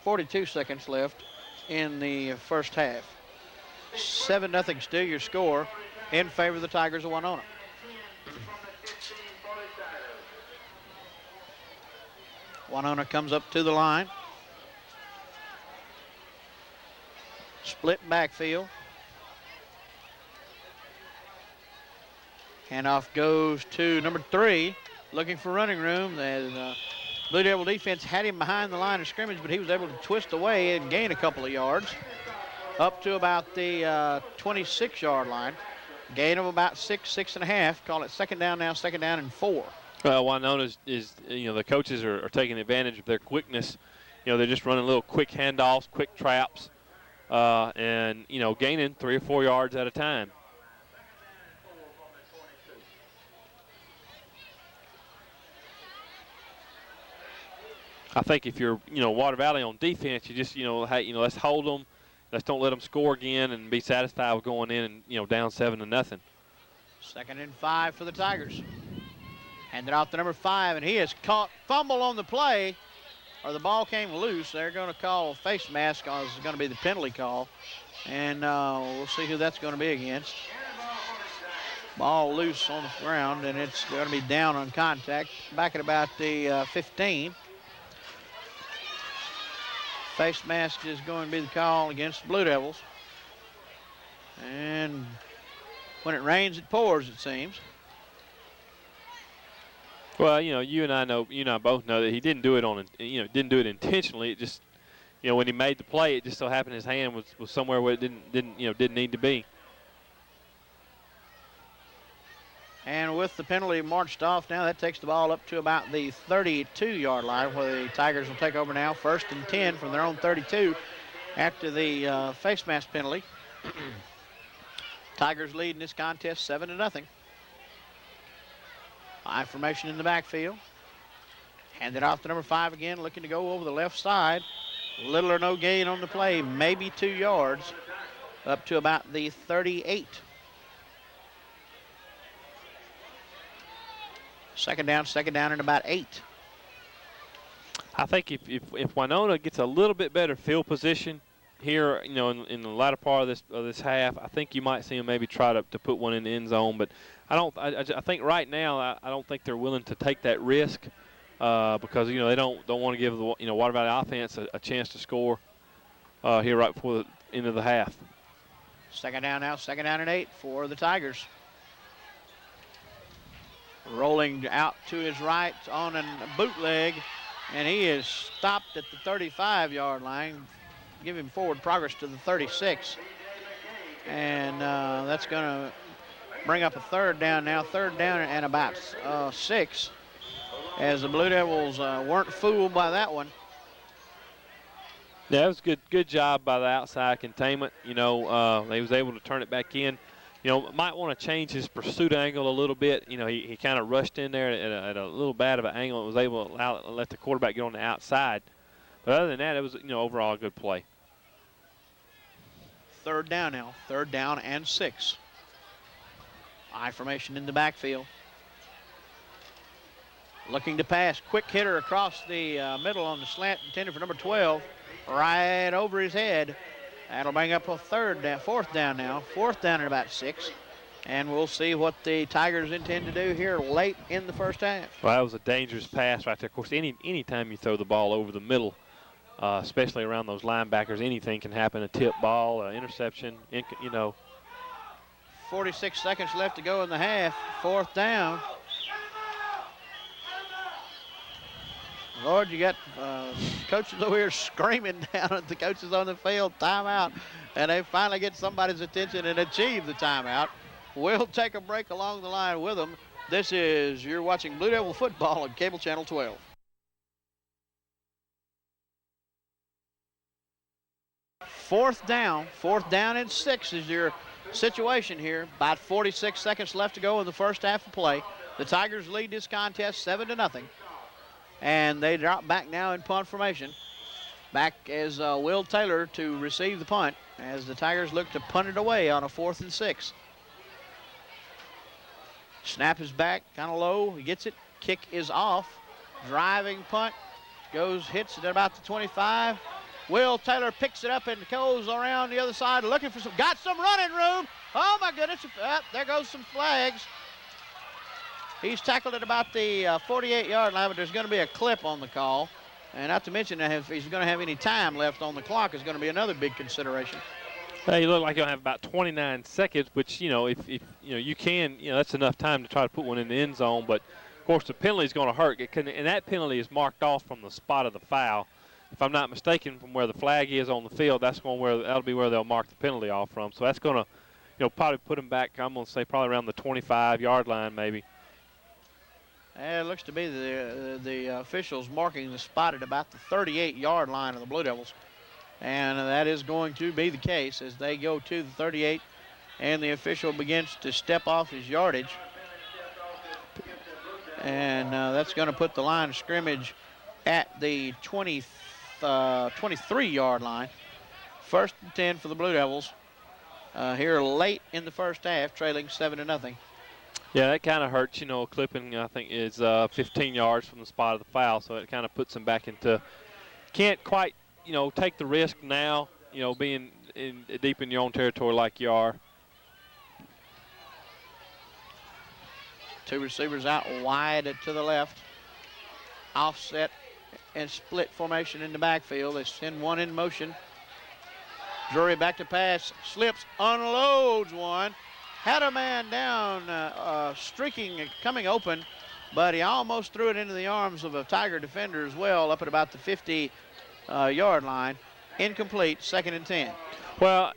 S2: 42 seconds left in the first half. 7-0 still your score in favor of the Tigers of Winona. Winona comes up to the line. Split backfield. Handoff goes to number 3, looking for running room. The Blue Devil defense had him behind the line of scrimmage, but he was able to twist away and gain a couple of yards up to about the 26-yard line. Gain of about 6.5. Call it 2nd down now, 2nd down and 4.
S3: Well, Winona is the coaches are taking advantage of their quickness. They're just running little quick handoffs, quick traps, and gaining 3 or 4 yards at a time. I think if you're, Water Valley on defense, you just, hey, let's hold them. Let's don't let them score again and be satisfied with going in and, down 7-0.
S2: 2nd and 5 for the Tigers. Handed off to number 5, and he is caught. Fumble on the play, or the ball came loose. They're going to call face mask. It's going to be the penalty call. And we'll see who that's going to be against. Ball loose on the ground, and it's going to be down on contact. Back at about the 15. Face mask is going to be the call against the Blue Devils. And when it rains, it pours, it seems.
S3: Well, you and I both know that he didn't do it didn't do it intentionally. It just, when he made the play, it just so happened his hand was somewhere where it didn't need to be.
S2: And with the penalty marched off now, that takes the ball up to about the 32-yard line, where the Tigers will take over now. 1st and 10 from their own 32 after the face mask penalty. Tigers lead in this contest 7-0. High formation in the backfield. Handed off to number 5 again, looking to go over the left side. Little or no gain on the play, maybe 2 yards, up to about the 38. 2nd down and about 8.
S3: I think if Winona gets a little bit better field position here, in the latter part of this half, I think you might see them maybe try to put one in the end zone. But I think right now I don't think they're willing to take that risk because they don't want to give the Water Valley offense a chance to score here right before the end of the half.
S2: 2nd down now, 2nd down and 8 for the Tigers. Rolling out to his right on a bootleg, and he is stopped at the 35-yard line, giving forward progress to the 36. And that's going to bring up a 3rd down now, 3rd down and about 6, as the Blue Devils weren't fooled by that one.
S3: Yeah, it was good job by the outside containment. They was able to turn it back in. Might want to change his pursuit angle a little bit. He kind of rushed in there at a little bad of an angle and was able to let the quarterback get on the outside. But other than that, it was, overall a good play.
S2: Third down now. Third down and 6. I formation in the backfield. Looking to pass. Quick hitter across the middle on the slant intended for number 12. Right over his head. That'll bring up a fourth down now. Fourth down at about 6. And we'll see what the Tigers intend to do here late in the first half.
S3: Well, that was a dangerous pass right there. Of course, any time you throw the ball over the middle, especially around those linebackers, anything can happen. A tip ball, an interception,
S2: 46 seconds left to go in the half. Fourth down. Lord, you got coaches over here screaming down at the coaches on the field, timeout. And they finally get somebody's attention and achieve the timeout. We'll take a break along the line with them. You're watching Blue Devil football on Cable Channel 12. Fourth down and 6 is your situation here. About 46 seconds left to go in the first half of play. The Tigers lead this contest 7-0. And they drop back now in punt formation. Back is Will Taylor to receive the punt as the Tigers look to punt it away on a 4th and 6. Snap is back, kind of low. He gets it. Kick is off. Driving punt. Hits it at about the 25. Will Taylor picks it up and goes around the other side looking for got some running room. Oh my goodness, there goes some flags. He's tackled at about the 48-yard line, but there's going to be a clip on the call. And not to mention that if he's going to have any time left on the clock is going to be another big consideration.
S3: Hey, you look like you'll have about 29 seconds, which, if you can, that's enough time to try to put one in the end zone. But, of course, the penalty is going to hurt. And that penalty is marked off from the spot of the foul. If I'm not mistaken, from where the flag is on the field, that'll be where they'll mark the penalty off from. So that's going to, probably put him back, I'm going to say probably around the 25-yard line maybe.
S2: And it looks to be the officials marking the spot at about the 38-yard line of the Blue Devils. And that is going to be the case as they go to the 38, and the official begins to step off his yardage. And that's going to put the line of scrimmage at the 23-yard line. First and 10 for the Blue Devils here late in the first half, trailing 7-0.
S3: Yeah, that kind of hurts, clipping, I think, is 15 yards from the spot of the foul, so it kind of puts them back into, can't quite, take the risk now, being deep in your own territory like you are.
S2: Two receivers out wide to the left. Offset and split formation in the backfield. They send one in motion. Drury back to pass, slips, unloads one. Had a man down, streaking, coming open, but he almost threw it into the arms of a Tiger defender as well, up at about the 50-yard line. Incomplete, 2nd and 10.
S3: Well,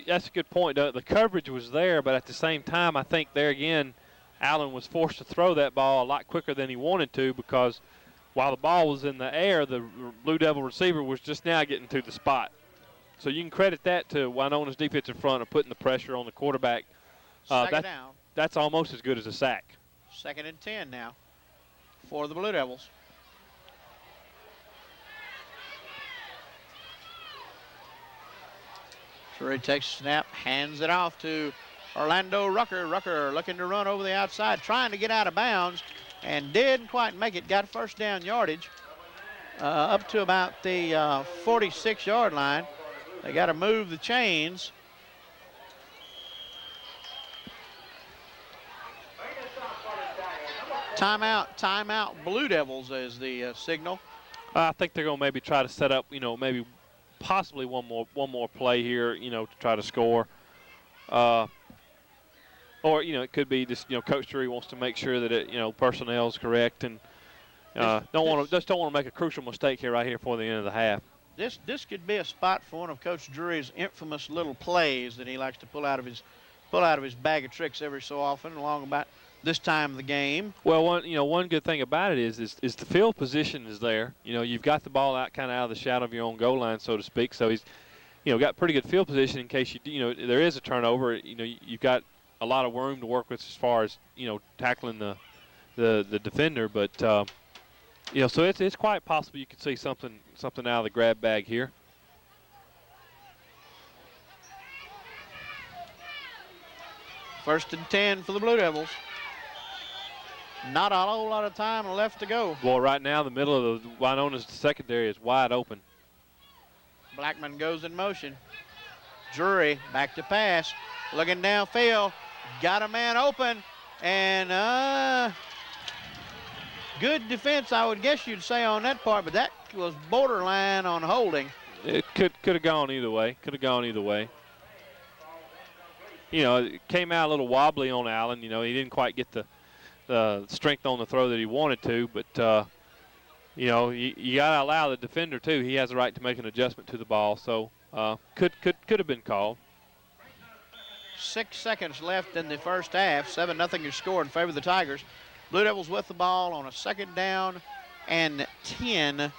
S3: that's a good point. The coverage was there, but at the same time, I think there again, Allen was forced to throw that ball a lot quicker than he wanted to because while the ball was in the air, the Blue Devil receiver was just now getting to the spot. So you can credit that to Winona's defensive front of putting the pressure on the quarterback.
S2: Second down.
S3: That's almost as good as a sack.
S2: 2nd and 10 now for the Blue Devils. Drury takes a snap, hands it off to Orlando Rucker. Rucker looking to run over the outside, trying to get out of bounds, and didn't quite make it. Got first down yardage up to about the 46-yard line. They got to move the chains. Timeout, Blue Devils is the signal.
S3: I think they're going to maybe try to set up, maybe possibly one more play here, to try to score. Or, it could be just, Coach Drury wants to make sure that personnel is correct and don't want to make a crucial mistake here right here before the end of the half.
S2: This could be a spot for one of Coach Drury's infamous little plays that he likes to pull out of his bag of tricks every so often, along about this time of the game.
S3: Well, one good thing about it is the field position is there. You've got the ball out kind of out of the shadow of your own goal line, so to speak. So he's, got pretty good field position in case there is a turnover. You've got a lot of room to work with as far as tackling the defender. But so it's quite possible you could see something out of the grab bag here.
S2: First and 10 for the Blue Devils. Not a whole lot of time left to go.
S3: Well, right now the middle of the Winona's secondary is wide open.
S2: Blackman goes in motion. Drury back to pass. Looking downfield. Got a man open. And good defense, I would guess you'd say, on that part, but that was borderline on holding.
S3: It could have gone either way. It came out a little wobbly on Allen. He didn't quite get the strength on the throw that he wanted to, but you got to allow the defender too. He has the right to make an adjustment to the ball, so could have been called.
S2: 6 seconds left in the first half. 7-0 your score in favor of the Tigers. Blue Devils with the ball on a 2nd down and 10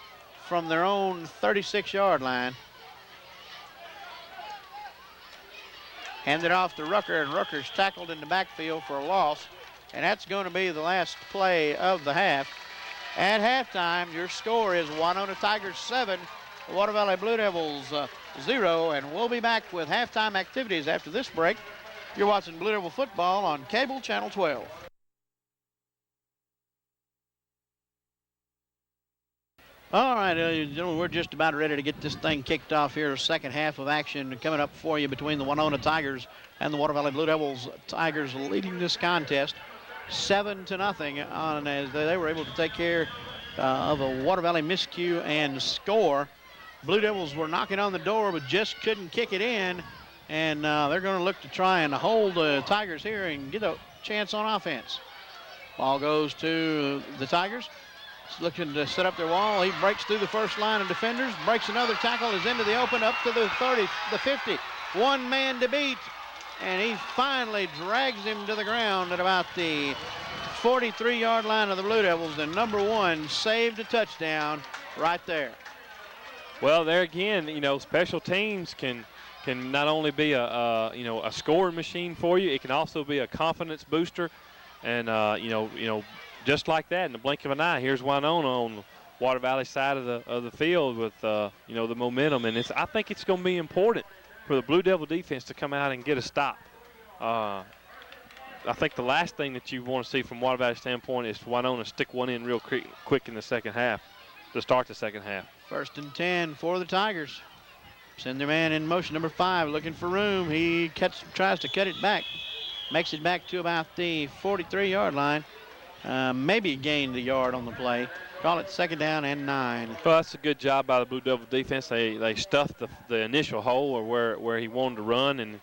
S2: from their own 36-yard line. Handed off to Rucker, and Rucker's tackled in the backfield for a loss. And that's going to be the last play of the half. At halftime, your score is Winona Tigers 7, Water Valley Blue Devils 0. And we'll be back with halftime activities after this break. You're watching Blue Devil football on Cable Channel 12. All right, gentlemen, we're just about ready to get this thing kicked off here. Second half of action coming up for you between the Winona Tigers and the Water Valley Blue Devils. Tigers leading this contest 7-0 on as they were able to take care of a Water Valley miscue and score. Blue Devils were knocking on the door but just couldn't kick it in, and they're going to look to try and hold the Tigers here and get a chance on offense. Ball goes to the Tigers. Looking to set up their wall. He breaks through the first line of defenders, breaks another tackle, is into the open, up to the 30, the 50. One man to beat, and he finally drags him to the ground at about the 43-yard line of the Blue Devils, and number 1 saved a touchdown right there.
S3: Well, there again, special teams can not only be a scoring machine for you, it can also be a confidence booster, and just like that, in the blink of an eye, here's Winona on the Water Valley side of the field with the momentum, and I think it's going to be important for the Blue Devil defense to come out and get a stop. I think the last thing that you want to see from Water Valley standpoint is for Winona to stick one in real quick in the second half to start the second half.
S2: First and 10 for the Tigers. Send their man in motion, number 5, looking for room. He tries to cut it back, makes it back to about the 43-yard line. Maybe gained a yard on the play. Call it 2nd down and 9.
S3: Well, that's a good job by the Blue Devil defense. They stuffed the initial hole or where he wanted to run, and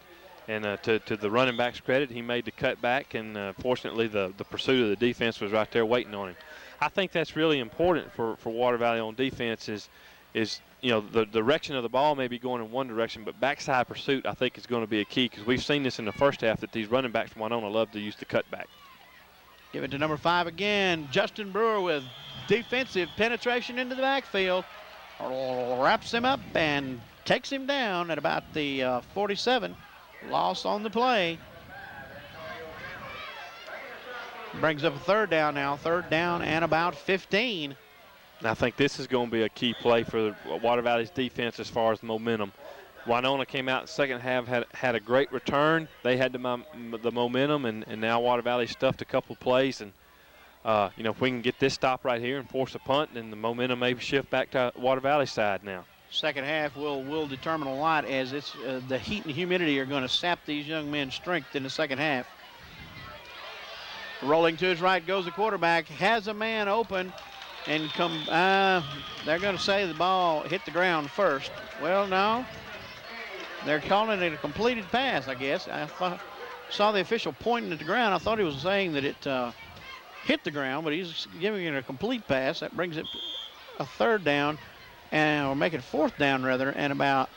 S3: to the running back's credit, he made the cutback, and fortunately the pursuit of the defense was right there waiting on him. I think that's really important for Water Valley on defense is the direction of the ball may be going in one direction, but backside pursuit I think is going to be a key, because we've seen this in the first half that these running backs from Winona love to use the cutback.
S2: Give it to number 5 again. Justin Brewer with defensive penetration into the backfield. Wraps him up and takes him down at about the 47. Loss on the play. Brings up a 3rd down now. 3rd down and about 15.
S3: And I think this is going to be a key play for Water Valley's defense as far as momentum. Winona came out in the second half, had a great return. They had the momentum, and now Water Valley stuffed a couple plays. And, if we can get this stop right here and force a punt, then the momentum may shift back to Water Valley's side now.
S2: Second half will determine a lot, as it's the heat and humidity are going to sap these young men's strength in the second half. Rolling to his right goes the quarterback, has a man open, and they're going to say the ball hit the ground first. Well, no. They're calling it a completed pass, I guess. I saw the official pointing at the ground. I thought he was saying that it hit the ground, but he's giving it a complete pass. That brings it a 3rd down, or make it 4th down, rather, and about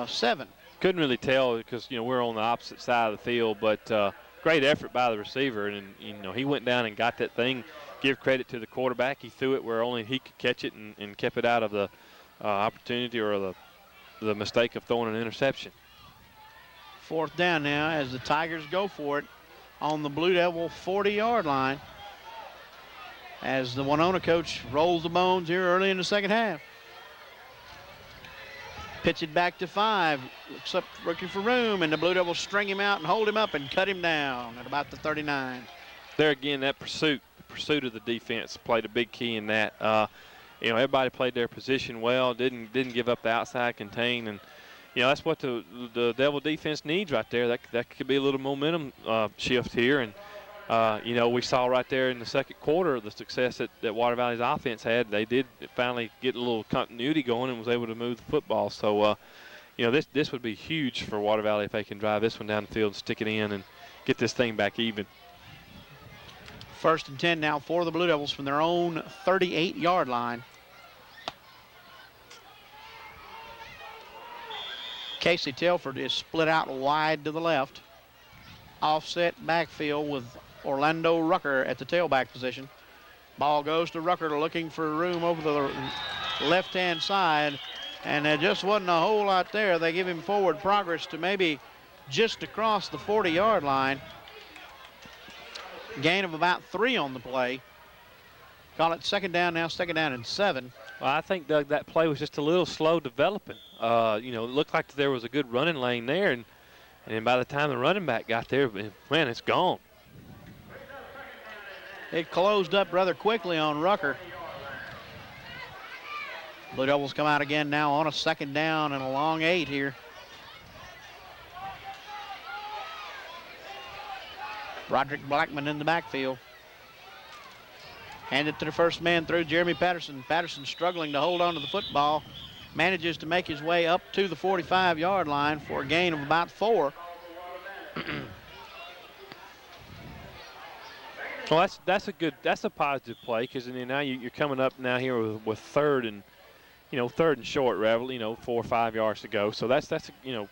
S2: 7.
S3: Couldn't really tell because, we're on the opposite side of the field, but great effort by the receiver, and he went down and got that thing. Give credit to the quarterback. He threw it where only he could catch it and kept it out of the opportunity or the mistake of throwing an interception.
S2: 4th down now as the Tigers go for it on the Blue Devil 40-yard line as the Winona coach rolls the bones here early in the second half. Pitch it back to 5. Looks up, looking for room, and the Blue Devils string him out and hold him up and cut him down at about the 39.
S3: There again, that pursuit of the defense played a big key in that. Everybody played their position well, didn't give up the outside contain, and that's what the Devil defense needs right there. That could be a little momentum shift here, and we saw right there in the second quarter the success that Water Valley's offense had. They did finally get a little continuity going and was able to move the football. So, this would be huge for Water Valley if they can drive this one down the field and stick it in and get this thing back even.
S2: 1st and 10 now for the Blue Devils from their own 38-yard line. Casey Telford is split out wide to the left. Offset backfield with Orlando Rucker at the tailback position. Ball goes to Rucker looking for room over the left-hand side, and there just wasn't a whole lot there. They give him forward progress to maybe just across the 40-yard line. Gain of about 3 on the play. Call it 2nd down now, 2nd down and 7.
S3: Well, I think, Doug, that play was just a little slow developing. It looked like there was a good running lane there, and by the time the running back got there, man, it's gone.
S2: It closed up rather quickly on Rucker. Blue Devils come out again now on a 2nd down and a long 8 here. Roderick Blackman in the backfield. Hand it to the first man through, Jeremy Patterson. Patterson struggling to hold on to the football. Manages to make his way up to the 45-yard line for a gain of about 4.
S3: Well, that's a positive play because now you're coming up now here with 3rd and 3rd and short, 4 or 5 yards to go. So that's a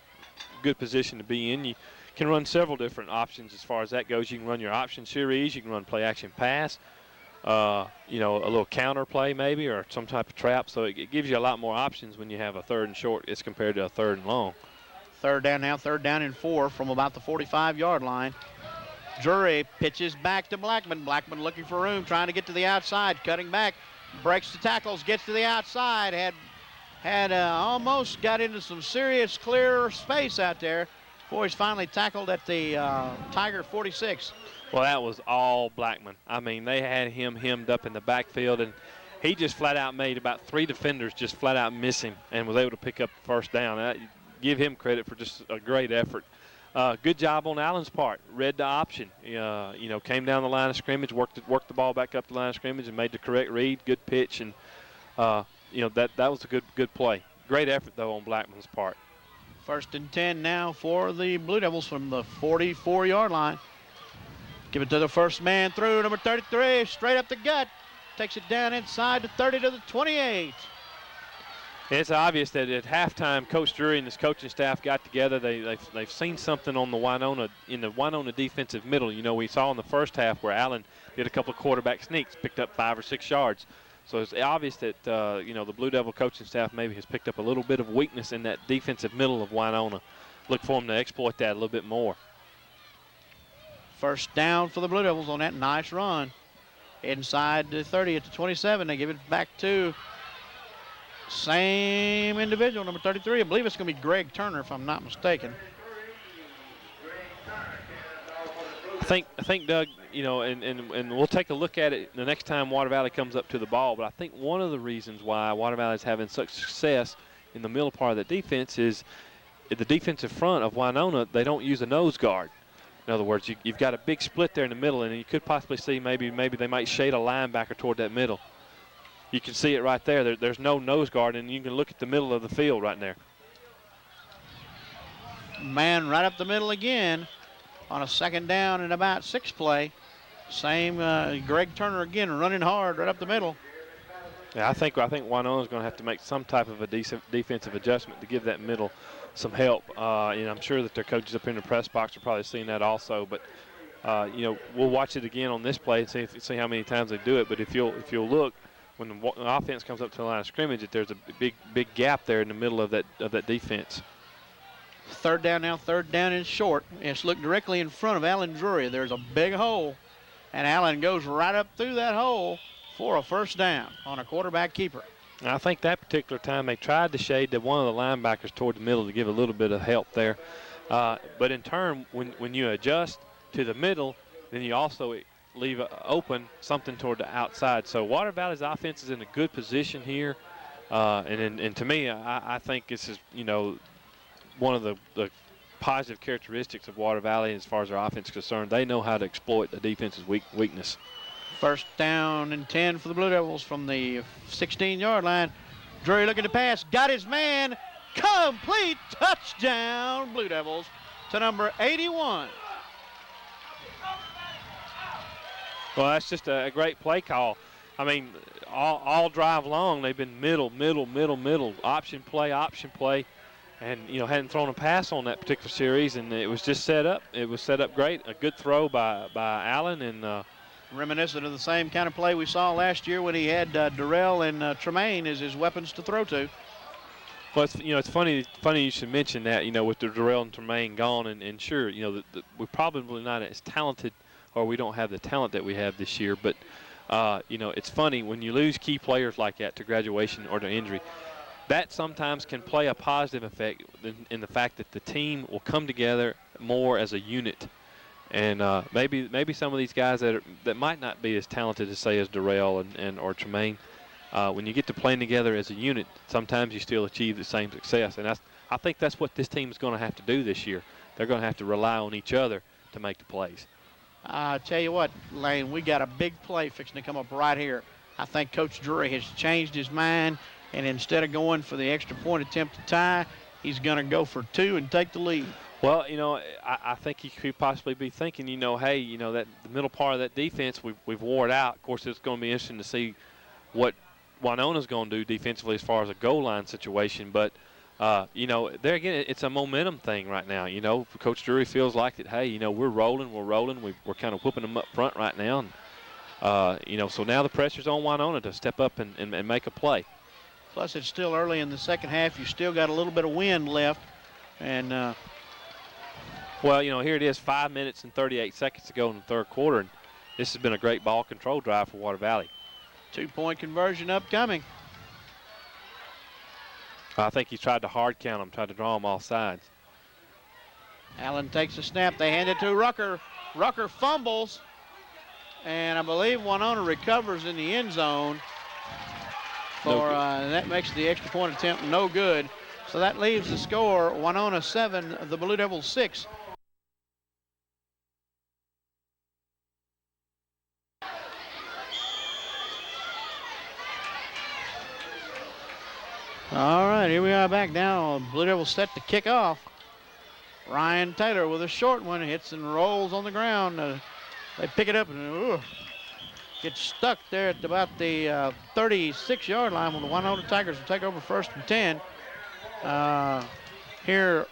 S3: good position to be in. You can run several different options as far as that goes. You can run your option series. You can run play action pass. A little counter play maybe or some type of trap. So it gives you a lot more options when you have a 3rd and short as compared to a 3rd and long.
S2: 3rd down now, 3rd down and 4 from about the 45-yard line. Drury pitches back to Blackman. Blackman looking for room, trying to get to the outside, cutting back, breaks the tackles, gets to the outside, had almost got into some serious clear space out there before he's finally tackled at the Tiger 46.
S3: Well, that was all Blackman. I mean, they had him hemmed up in the backfield, and he just flat out made about 3 defenders just flat out miss him and was able to pick up the 1st down. Give him credit for just a great effort. Good job on Allen's part. Read the option. Came down the line of scrimmage, worked the ball back up the line of scrimmage, and made the correct read. Good pitch, and that was a good play. Great effort though on Blackman's part.
S2: 1st and 10 now for the Blue Devils from the 44-yard line. Give it to the first man through, number 33, straight up the gut. Takes it down inside the 30 to the 28.
S3: It's obvious that at halftime, Coach Drury and his coaching staff got together. They've seen something on the Winona defensive middle. We saw in the first half where Allen did a couple of quarterback sneaks, picked up 5 or 6 yards. So it's obvious that the Blue Devil coaching staff maybe has picked up a little bit of weakness in that defensive middle of Winona. Look for them to exploit that a little bit more.
S2: 1st down for the Blue Devils on that nice run. Inside the 30 at the 27, they give it back to same individual, number 33. I believe it's going to be Greg Turner, if I'm not mistaken.
S3: I think Doug, and we'll take a look at it the next time Water Valley comes up to the ball, but I think one of the reasons why Water Valley is having such success in the middle part of the defense is at the defensive front of Winona, they don't use a nose guard. In other words, you've got a big split there in the middle, and you could possibly see maybe they might shade a linebacker toward that middle. You can see it right there. There's no nose guard, and you can look at the middle of the field right there.
S2: Man right up the middle again on a 2nd down and about 6 play. Same Greg Turner again running hard right up the middle.
S3: Yeah, I think Winona's going to have to make some type of a defensive adjustment to give that middle some help. I'm sure that their coaches up in the press box are probably seeing that also. But we'll watch it again on this play and see how many times they do it. But if you'll look, when the offense comes up to the line of scrimmage, that there's a big gap there in the middle of that defense.
S2: Third down now. Third down is short. It's looked directly in front of Allen Drury. There's a big hole, and Allen goes right up through that hole for a first down on a quarterback keeper.
S3: I think that particular time they tried to shade one of the linebackers toward the middle to give a little bit of help there. But in turn, when you adjust to the middle, then you also leave open something toward the outside. So Water Valley's offense is in a good position here. And to me, I think this is, one of the positive characteristics of Water Valley as far as their offense is concerned. They know how to exploit the defense's weakness.
S2: First down and 10 for the Blue Devils from the 16-yard line. Drury looking to pass, got his man, complete touchdown, Blue Devils, to number 81.
S3: Well, that's just a great play call. I mean, all drive long, they've been middle, option play, and, hadn't thrown a pass on that particular series, and it was just set up. It was set up great. A good throw by Allen, and
S2: reminiscent of the same kind of play we saw last year when he had Durrell and Tremaine as his weapons to throw to.
S3: Well, it's funny you should mention that, with the Durrell and Tremaine gone, and sure, we're probably not as talented, or we don't have the talent that we have this year, but, it's funny when you lose key players like that to graduation or to injury, that sometimes can play a positive effect in the fact that the team will come together more as a unit. And maybe some of these guys that might not be as talented as, say, as Durrell or Tremaine, when you get to playing together as a unit, sometimes you still achieve the same success. And I think that's what this team is going to have to do this year. They're going to have to rely on each other to make the plays.
S2: I tell you what, Lane, we got a big play fixing to come up right here. I think Coach Drury has changed his mind, and instead of going for the extra point attempt to tie, he's going to go for two and take the lead.
S3: Well, I think he could possibly be thinking, hey, that the middle part of that defense, we've wore it out. Of course, it's going to be interesting to see what Winona's going to do defensively as far as a goal line situation. But, there again, it's a momentum thing right now. Coach Drury feels like that, hey, we're rolling. We're kind of whooping them up front right now. And, so now the pressure's on Winona to step up and make a play.
S2: Plus, it's still early in the second half. You still got a little bit of wind left. And,
S3: well, here it is, 5 minutes and 38 seconds to go in the third quarter, and this has been a great ball control drive for Water Valley.
S2: 2-point conversion upcoming.
S3: I think he tried to hard count them, tried to draw them all sides.
S2: Allen takes a snap. They hand it to Rucker. Rucker fumbles, and I believe Winona recovers in the end zone. That makes the extra point attempt no good. So that leaves the score, Winona 7, the Blue Devils 6. All right, here we are back now. Blue Devils set to kick off. Ryan Taylor with a short one, hits and rolls on the ground. They pick it up and gets stuck there at about the 36-yard line when the Winona Tigers will take over first and 10. Here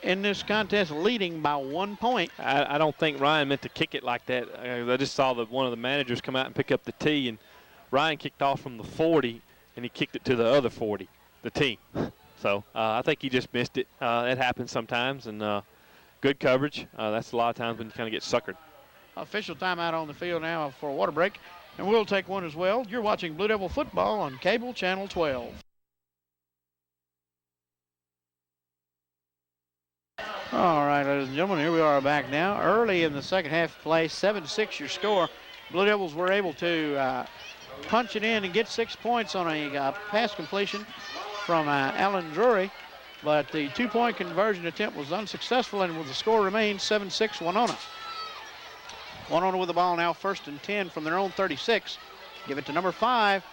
S2: in this contest, leading by 1 point.
S3: I don't think Ryan meant to kick it like that. I just saw one of the managers come out and pick up the tee, and Ryan kicked off from the 40, and he kicked it to the other 40. The team. So I think he just missed it. It happens sometimes, and good coverage. That's a lot of times when you kind of get suckered.
S2: Official timeout on the field now for a water break, and we'll take one as well. You're watching Blue Devil football on Cable Channel 12. All right, ladies and gentlemen, here we are back now. Early in the second half play, 7-6 your score. Blue Devils were able to punch it in and get 6 points on a pass completion from Allen Drury, but the 2-point conversion attempt was unsuccessful, and the score remains 7-6 Winona. Winona with the ball now, first and 10 from their own 36. Give it to number 5.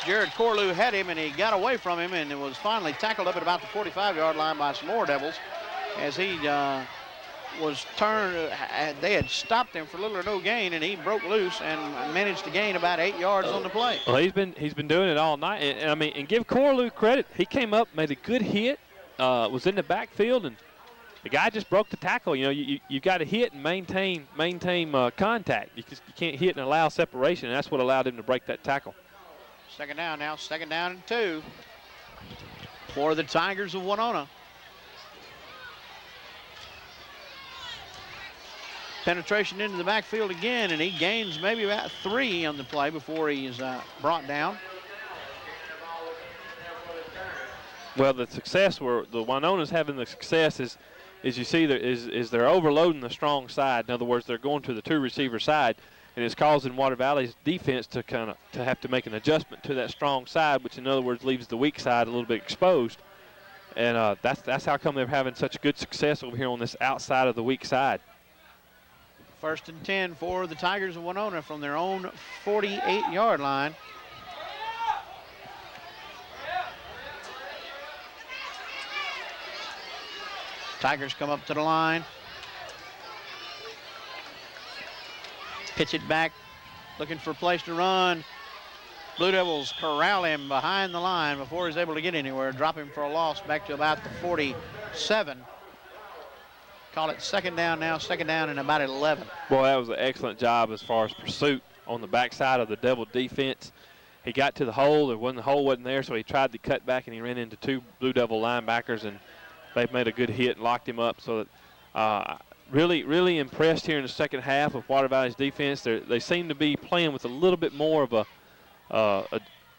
S2: Jared Corlew had him, and he got away from him, and it was finally tackled up at about the 45-yard line by some more Devils as he was turned. They had stopped him for little or no gain, and he broke loose and managed to gain about 8 yards on the play.
S3: Well, he's been doing it all night, and give Corlew credit. He came up, made a good hit, was in the backfield, and the guy just broke the tackle. You know, you got to hit and maintain contact. You can't hit and allow separation, and that's what allowed him to break that tackle.
S2: Second down now, second down and 2 for the Tigers of Winona. Penetration into the backfield again, and he gains maybe about 3 on the play before he is brought down.
S3: Well, the success where the Winona's having the success is you see they're overloading the strong side. In other words, they're going to the 2 receiver side, and it's causing Water Valley's defense to have to make an adjustment to that strong side, which in other words leaves the weak side a little bit exposed. And that's how come they're having such good success over here on this outside of the weak side.
S2: 1st and 10 for the Tigers of Winona from their own 48-yard line. Tigers come up to the line. Pitch it back, looking for a place to run. Blue Devils corral him behind the line before he's able to get anywhere. Drop him for a loss back to about the 47. Call it second down now, second down and about 11.
S3: Boy, that was an excellent job as far as pursuit on the backside of the Devil defense. He got to the hole. The hole wasn't there, so he tried to cut back, and he ran into 2 Blue Devil linebackers, and they made a good hit and locked him up. So that really, really impressed here in the second half with Water Valley's defense. They seem to be playing with a little bit more of a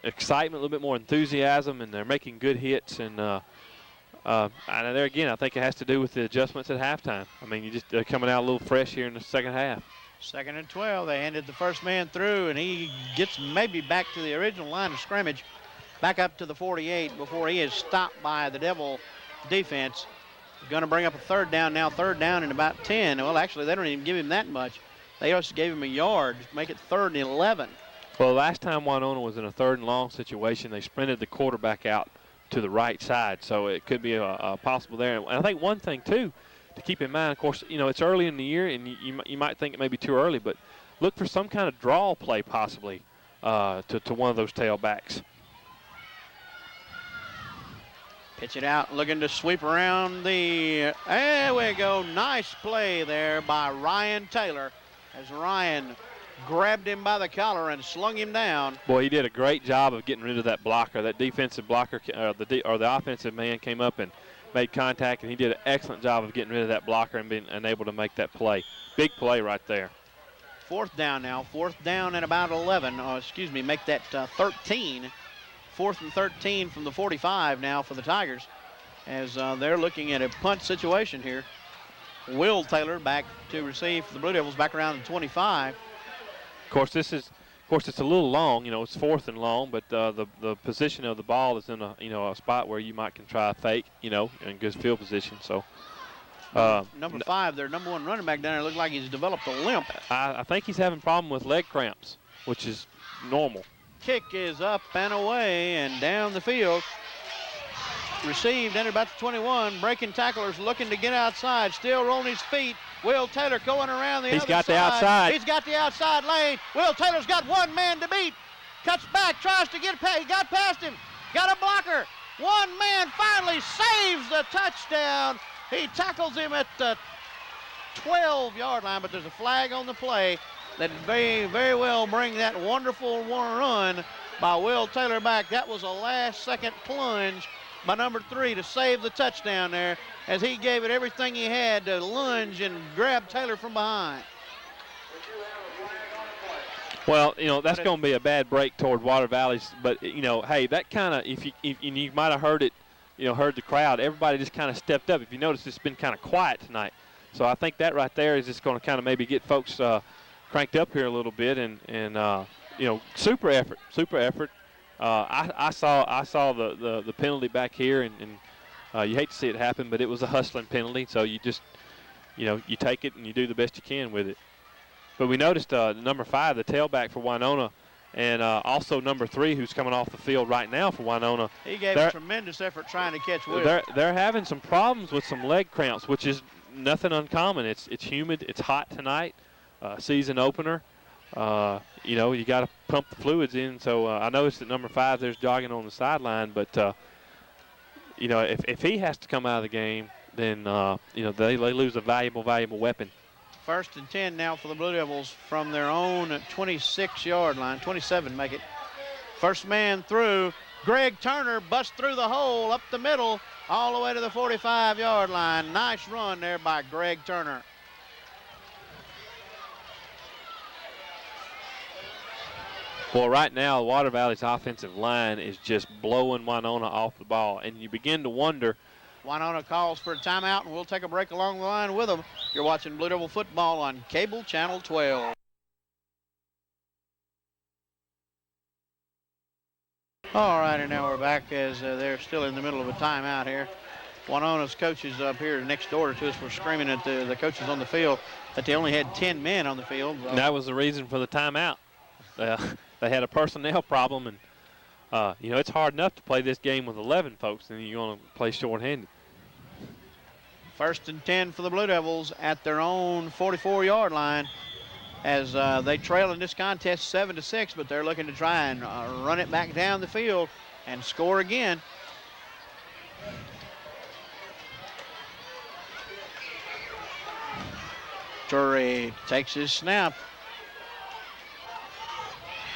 S3: excitement, a little bit more enthusiasm, and they're making good hits. And there again, I think it has to do with the adjustments at halftime. I mean, they're coming out a little fresh here in the second half.
S2: 2nd and 12. They handed the first man through, and he gets maybe back to the original line of scrimmage, back up to the 48 before he is stopped by the Devil defense. Going to bring up a 3rd down now, 3rd down and about 10. Well, actually, they don't even give him that much. They just gave him a yard, make it 3rd and 11.
S3: Well, last time Winona was in a 3rd and long situation, they sprinted the quarterback out to the right side, so it could be a possible there. And I think one thing, too, to keep in mind, of course, you know, it's early in the year, and you might think it may be too early, but look for some kind of draw play possibly to one of those tailbacks.
S2: Pitch it out, looking to sweep around the, there we go. Nice play there by Ryan Taylor as Ryan grabbed him by the collar and slung him down.
S3: Boy, he did a great job of getting rid of that blocker. That defensive blocker, the offensive man came up and made contact, and he did an excellent job of getting rid of that blocker and being able to make that play. Big play right there.
S2: 4th down now, 4th down and about 11. Make that 13. 4th and 13 from the 45 now for the Tigers as they're looking at a punt situation here. Will Taylor back to receive for the Blue Devils back around the 25.
S3: Of course, it's a little long. You know, it's 4th and long, but the position of the ball is in a spot where you can try a fake, in good field position. So
S2: number 5, their number 1 running back down there, looked like he's developed a limp.
S3: I think he's having a problem with leg cramps, which is normal.
S2: Kick is up and away and down the field. Received in about the 21. Breaking tacklers looking to get outside. Still rolling his feet. Will Taylor going around the other side.
S3: He's got the outside.
S2: He's got the outside lane. Will Taylor's got 1 man to beat. Cuts back, tries to get past. He got past him. Got a blocker. 1 man finally saves the touchdown. He tackles him at the 12-yard line, but there's a flag on the play that very, very well bring that wonderful run by Will Taylor back. That was a last-second plunge by number 3 to save the touchdown there as he gave it everything he had to lunge and grab Taylor from behind.
S3: Well, that's going to be a bad break toward Water Valley's, but, hey, that kind of, if you might have heard it, heard the crowd, everybody just kind of stepped up. If you notice, it's been kind of quiet tonight. So I think that right there is just going to kind of maybe get folks cranked up here a little bit, and super effort. I saw the penalty back here, and you hate to see it happen, but it was a hustling penalty. So you just you take it and you do the best you can with it. But we noticed number 5, the tailback for Winona, and also number 3, who's coming off the field right now for Winona.
S2: He gave a tremendous effort trying to catch Will.
S3: They're having some problems with some leg cramps, which is nothing uncommon. It's humid, it's hot tonight. Season opener, you got to pump the fluids in. So I noticed that number 5 there's jogging on the sideline, but if he has to come out of the game, then they lose a valuable weapon.
S2: 1st and 10 now for the Blue Devils from their own 26-yard line. 27 make it. First man through. Greg Turner busts through the hole up the middle all the way to the 45-yard line. Nice run there by Greg Turner.
S3: Well, right now, Water Valley's offensive line is just blowing Winona off the ball, and you begin to wonder.
S2: Winona calls for a timeout, and we'll take a break along the line with them. You're watching Blue Devil football on Cable Channel 12. All right, and now we're back as they're still in the middle of a timeout here. Winona's coaches up here next door to us were screaming at the coaches on the field that they only had 10 men on the field.
S3: And that was the reason for the timeout. They had a personnel problem, and it's hard enough to play this game with 11 folks, and you're going to play shorthanded.
S2: 1st and 10 for the Blue Devils at their own 44-yard line as they trail in this contest 7-6, but they're looking to try and run it back down the field and score again. Drury takes his snap.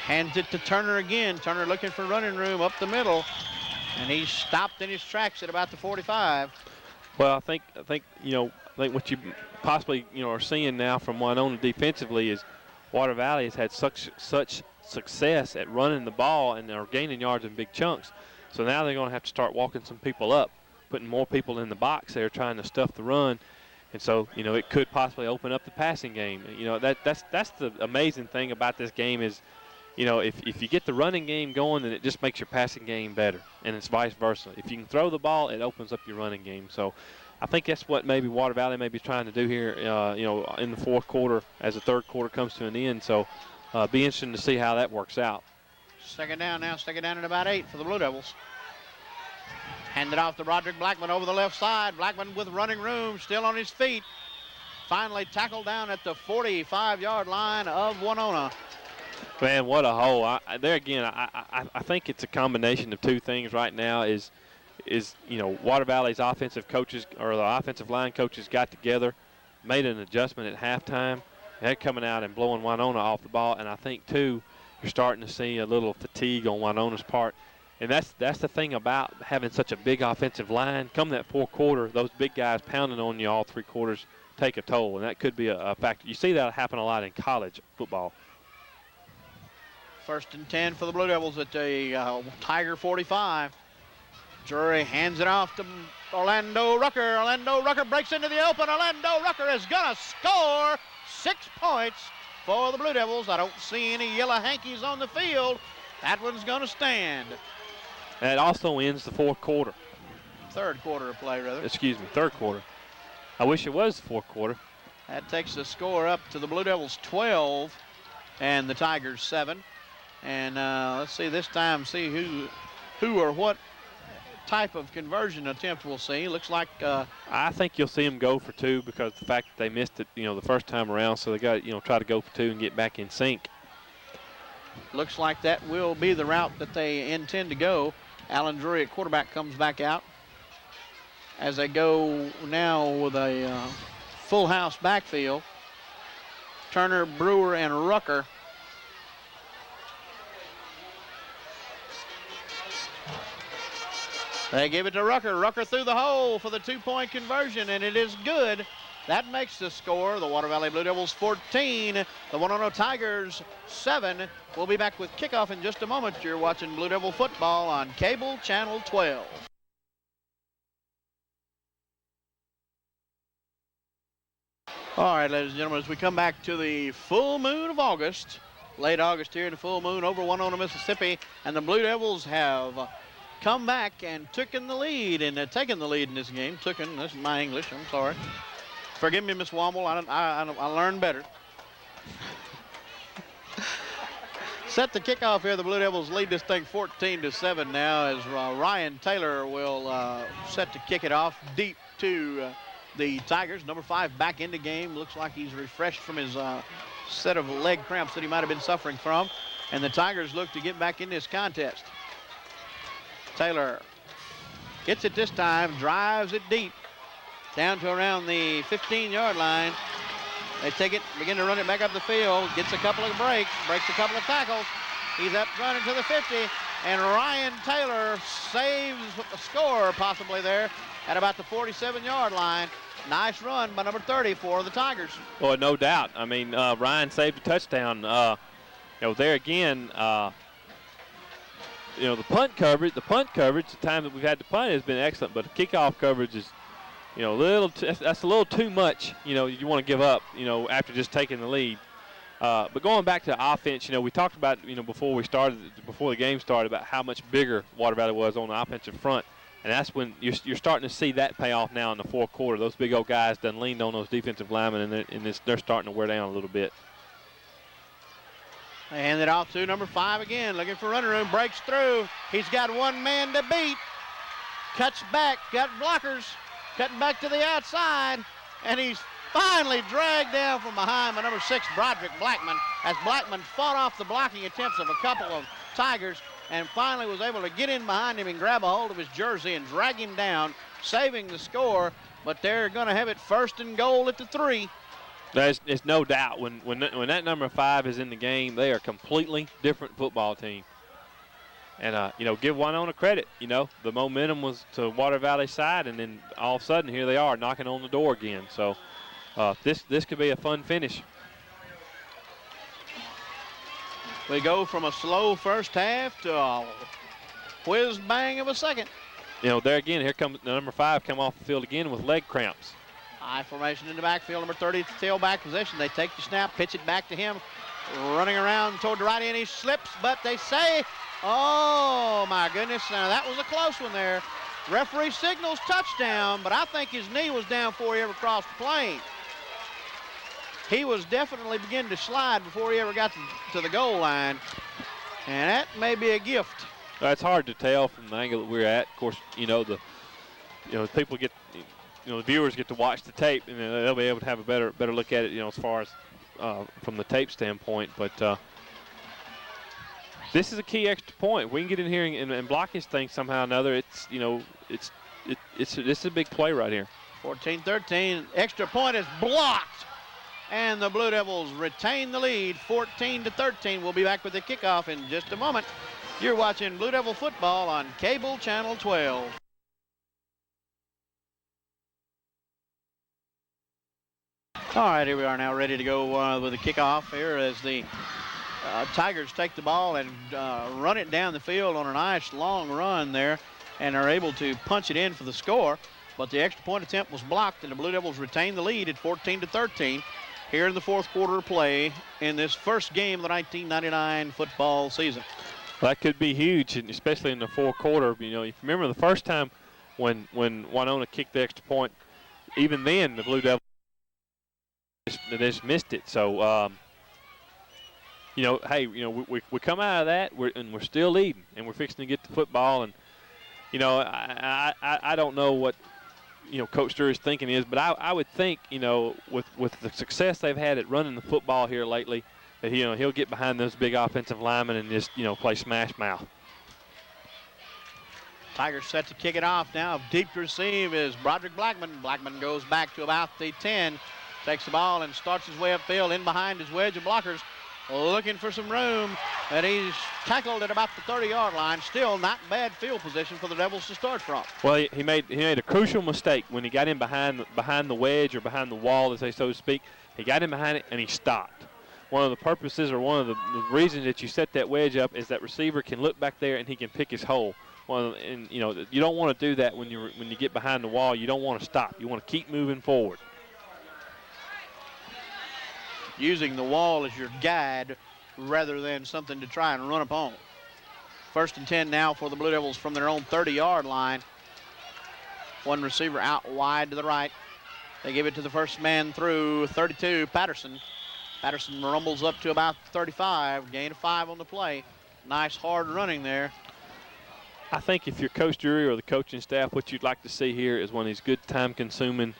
S2: Hands it to Turner again. Turner looking for running room up the middle, and he's stopped in his tracks at about the 45.
S3: Well, I think what you possibly are seeing now from Winona defensively is Water Valley has had such success at running the ball and they're gaining yards in big chunks. So now they're going to have to start walking some people up, putting more people in the box there, trying to stuff the run. And so, it could possibly open up the passing game. That's the amazing thing about this game is, if you get the running game going, then it just makes your passing game better, and it's vice versa. If you can throw the ball, it opens up your running game. So I think that's what maybe Water Valley may be trying to do here, in the fourth quarter as the third quarter comes to an end. So be interesting to see how that works out.
S2: Second down now, second down at about 8 for the Blue Devils. Handed off to Roderick Blackman over the left side. Blackman with running room, still on his feet. Finally tackled down at the 45-yard line of Winona.
S3: Man, what a hole! I think it's a combination of two things right now. Is Water Valley's offensive coaches or the offensive line coaches got together, made an adjustment at halftime. They're coming out and blowing Winona off the ball, and I think too, you're starting to see a little fatigue on Winona's part. And that's the thing about having such a big offensive line. Come that fourth quarter, those big guys pounding on you all three quarters take a toll, and that could be a factor. You see that happen a lot in college football.
S2: 1st and 10 for the Blue Devils at the Tiger 45. Drury hands it off to Orlando Rucker. Orlando Rucker breaks into the open. Orlando Rucker is going to score 6 points for the Blue Devils. I don't see any yellow hankies on the field. That one's going to stand.
S3: And it also ends the fourth quarter.
S2: Third quarter of play, rather.
S3: Excuse me, third quarter. I wish it was the fourth quarter.
S2: That takes the score up to the Blue Devils 12 and the Tigers 7. And let's see this time, see who or what type of conversion attempt we'll see. Looks like
S3: I think you'll see them go for 2 because the fact that they missed it, the first time around. So they got to, try to go for 2 and get back in sync.
S2: Looks like that will be the route that they intend to go. Alan Drury at quarterback comes back out as they go now with a full house backfield. Turner, Brewer, and Rucker. They give it to Rucker. Rucker through the hole for the 2-point conversion, and it is good. That makes the score. The Water Valley Blue Devils 14, the Winona Tigers 7. We'll be back with kickoff in just a moment. You're watching Blue Devil football on Cable Channel 12. All right, ladies and gentlemen, as we come back to the full moon of August, late August here, the full moon over Winona, Mississippi, and the Blue Devils have come back and taken the lead in this game. Taken, this is my English, I'm sorry. Forgive me, Miss Womble, I learned better. Set the kickoff here. The Blue Devils lead this thing 14-7 now as Ryan Taylor will set to kick it off deep to the Tigers. Number 5 back in the game. Looks like he's refreshed from his set of leg cramps that he might have been suffering from. And the Tigers look to get back in this contest. Taylor gets it this time, drives it deep. down to around the 15-yard line. They take it, begin to run it back up the field, gets a couple of breaks a couple of tackles. He's up running to the 50, and Ryan Taylor saves a score possibly there at about the 47-yard line. Nice run by number 30 for the Tigers.
S3: Well, no doubt. I mean, Ryan saved a touchdown. There again, the punt coverage, the time that we've had to punt has been excellent, but the kickoff coverage is, that's a little too much, you want to give up, after just taking the lead. But going back to the offense, we talked about, before the game started, about how much bigger Water Valley was on the offensive front. And that's when you're starting to see that pay off now in the fourth quarter. Those big old guys done leaned on those defensive linemen, and they're starting to wear down a little bit.
S2: They hand it off to number 5 again, looking for running room, breaks through. He's got one man to beat. Cuts back, got blockers, cutting back to the outside, and he's finally dragged down from behind by number 6, Broderick Blackman, as Blackman fought off the blocking attempts of a couple of Tigers and finally was able to get in behind him and grab a hold of his jersey and drag him down, saving the score. But they're going to have it first and goal at the 3.
S3: There's no doubt when that number 5 is in the game, they are a completely different football team. And, give Winona credit. The momentum was to Water Valley's side, and then all of a sudden here they are knocking on the door again. So this could be a fun finish.
S2: We go from a slow first half to a whiz bang of a second.
S3: There again, here comes the number 5 come off the field again with leg cramps.
S2: High formation in the backfield, number 30 tailback position. They take the snap, pitch it back to him, running around toward the right end. He slips, but they say, oh my goodness, now that was a close one there. Referee signals touchdown, but I think his knee was down before he ever crossed the plane. He was definitely beginning to slide before he ever got to the goal line, and that may be a gift.
S3: It's hard to tell from the angle that we're at. Of course, the people get, the viewers get to watch the tape, and they'll be able to have a better look at it, as far as from the tape standpoint. But this is a key extra point. We can get in here and block his thing somehow or another. It's this is a big play right here.
S2: 14-13, extra point is blocked. And the Blue Devils retain the lead, 14-13. We'll be back with the kickoff in just a moment. You're watching Blue Devil football on Cable Channel 12. All right, here we are now ready to go with the kickoff here as the Tigers take the ball and run it down the field on a nice long run there and are able to punch it in for the score. But the extra point attempt was blocked, and the Blue Devils retain the lead at 14-13. Here in the fourth quarter of play in this first game of the 1999 football season.
S3: Well, that could be huge, and especially in the fourth quarter. If you remember the first time when Winona kicked the extra point, even then the Blue Devils just missed it. So, hey, we come out of that, we're still leading, and we're fixing to get the football. And I don't know what Coach Drury's thinking is, but I would think, with the success they've had at running the football here lately, that he'll get behind those big offensive linemen and just play smash mouth.
S2: Tigers set to kick it off now. Deep to receive is Broderick Blackman. Blackman goes back to about the 10, takes the ball and starts his way upfield in behind his wedge of blockers, looking for some room, and he's tackled at about the 30-yard line. Still not bad field position for the Devils to start from.
S3: Well, he made a crucial mistake when he got in behind the wedge, or behind the wall, as they so to speak. He got in behind it and he stopped. One of the purposes, or one of the reasons that you set that wedge up, is that receiver can look back there and he can pick his hole. And you don't want to do that when you get behind the wall. You don't want to stop. You want to keep moving forward.
S2: Using the wall as your guide rather than something to try and run upon. First and 10 now for the Blue Devils from their own 30-yard line. One receiver out wide to the right. They give it to the first man through, 32, Patterson. Patterson rumbles up to about 35, gain of 5 on the play. Nice hard running there.
S3: I think if you're Coach Drury or the coaching staff, what you'd like to see here is one of these good time-consuming,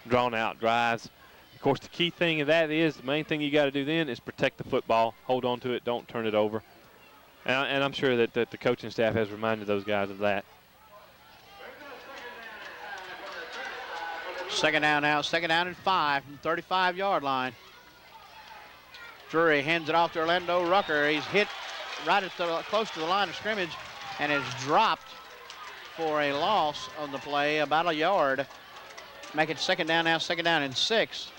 S3: drawn-out drives. Of course, the key thing of that is, the main thing you got to do then is protect the football, hold on to it, don't turn it over. And I'm sure that the coaching staff has reminded those guys of that.
S2: Second down now, second down and 5 from the 35-yard line. Drury hands it off to Orlando Rucker. He's hit right at close to the line of scrimmage and is dropped for a loss on the play, about a yard. Make it second down now, second down and 6.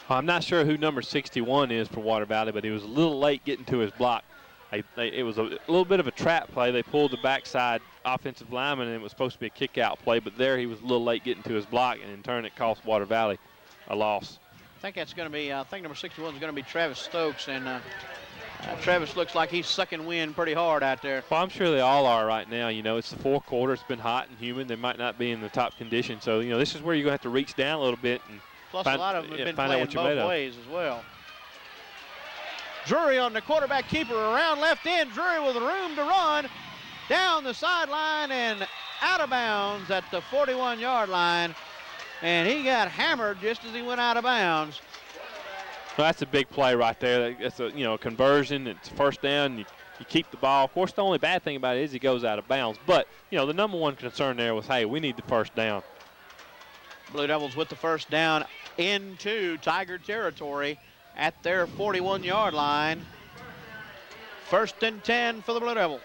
S3: I'm not sure who number 61 is for Water Valley, but he was a little late getting to his block. It was a little bit of a trap play. They pulled the backside offensive lineman, and it was supposed to be a kick-out play, but there he was a little late getting to his block, and in turn it cost Water Valley a loss.
S2: I think that's going to be, I think number 61 is going to be Travis Stokes, and Travis looks like he's sucking wind pretty hard out there.
S3: Well, I'm sure they all are right now. You know, it's the fourth quarter. It's been hot and humid. They might not be in the top condition. So, you know, this is where you're going to have to reach down a little bit and
S2: Plus,
S3: find,
S2: a lot of them have been
S3: find
S2: playing
S3: out what you're
S2: both ways as well. Drury on the quarterback keeper around left end. Drury with room to run down the sideline and out of bounds at the 41-yard line. And he got hammered just as he went out of bounds.
S3: Well, that's a big play right there. That's a, you know, conversion. It's first down. You keep the ball. Of course, the only bad thing about it is he goes out of bounds. But, you know, the number one concern there was, hey, we need the first down.
S2: Blue Devils with the first down into Tiger territory at their 41-yard line. First and 10 for the Blue Devils.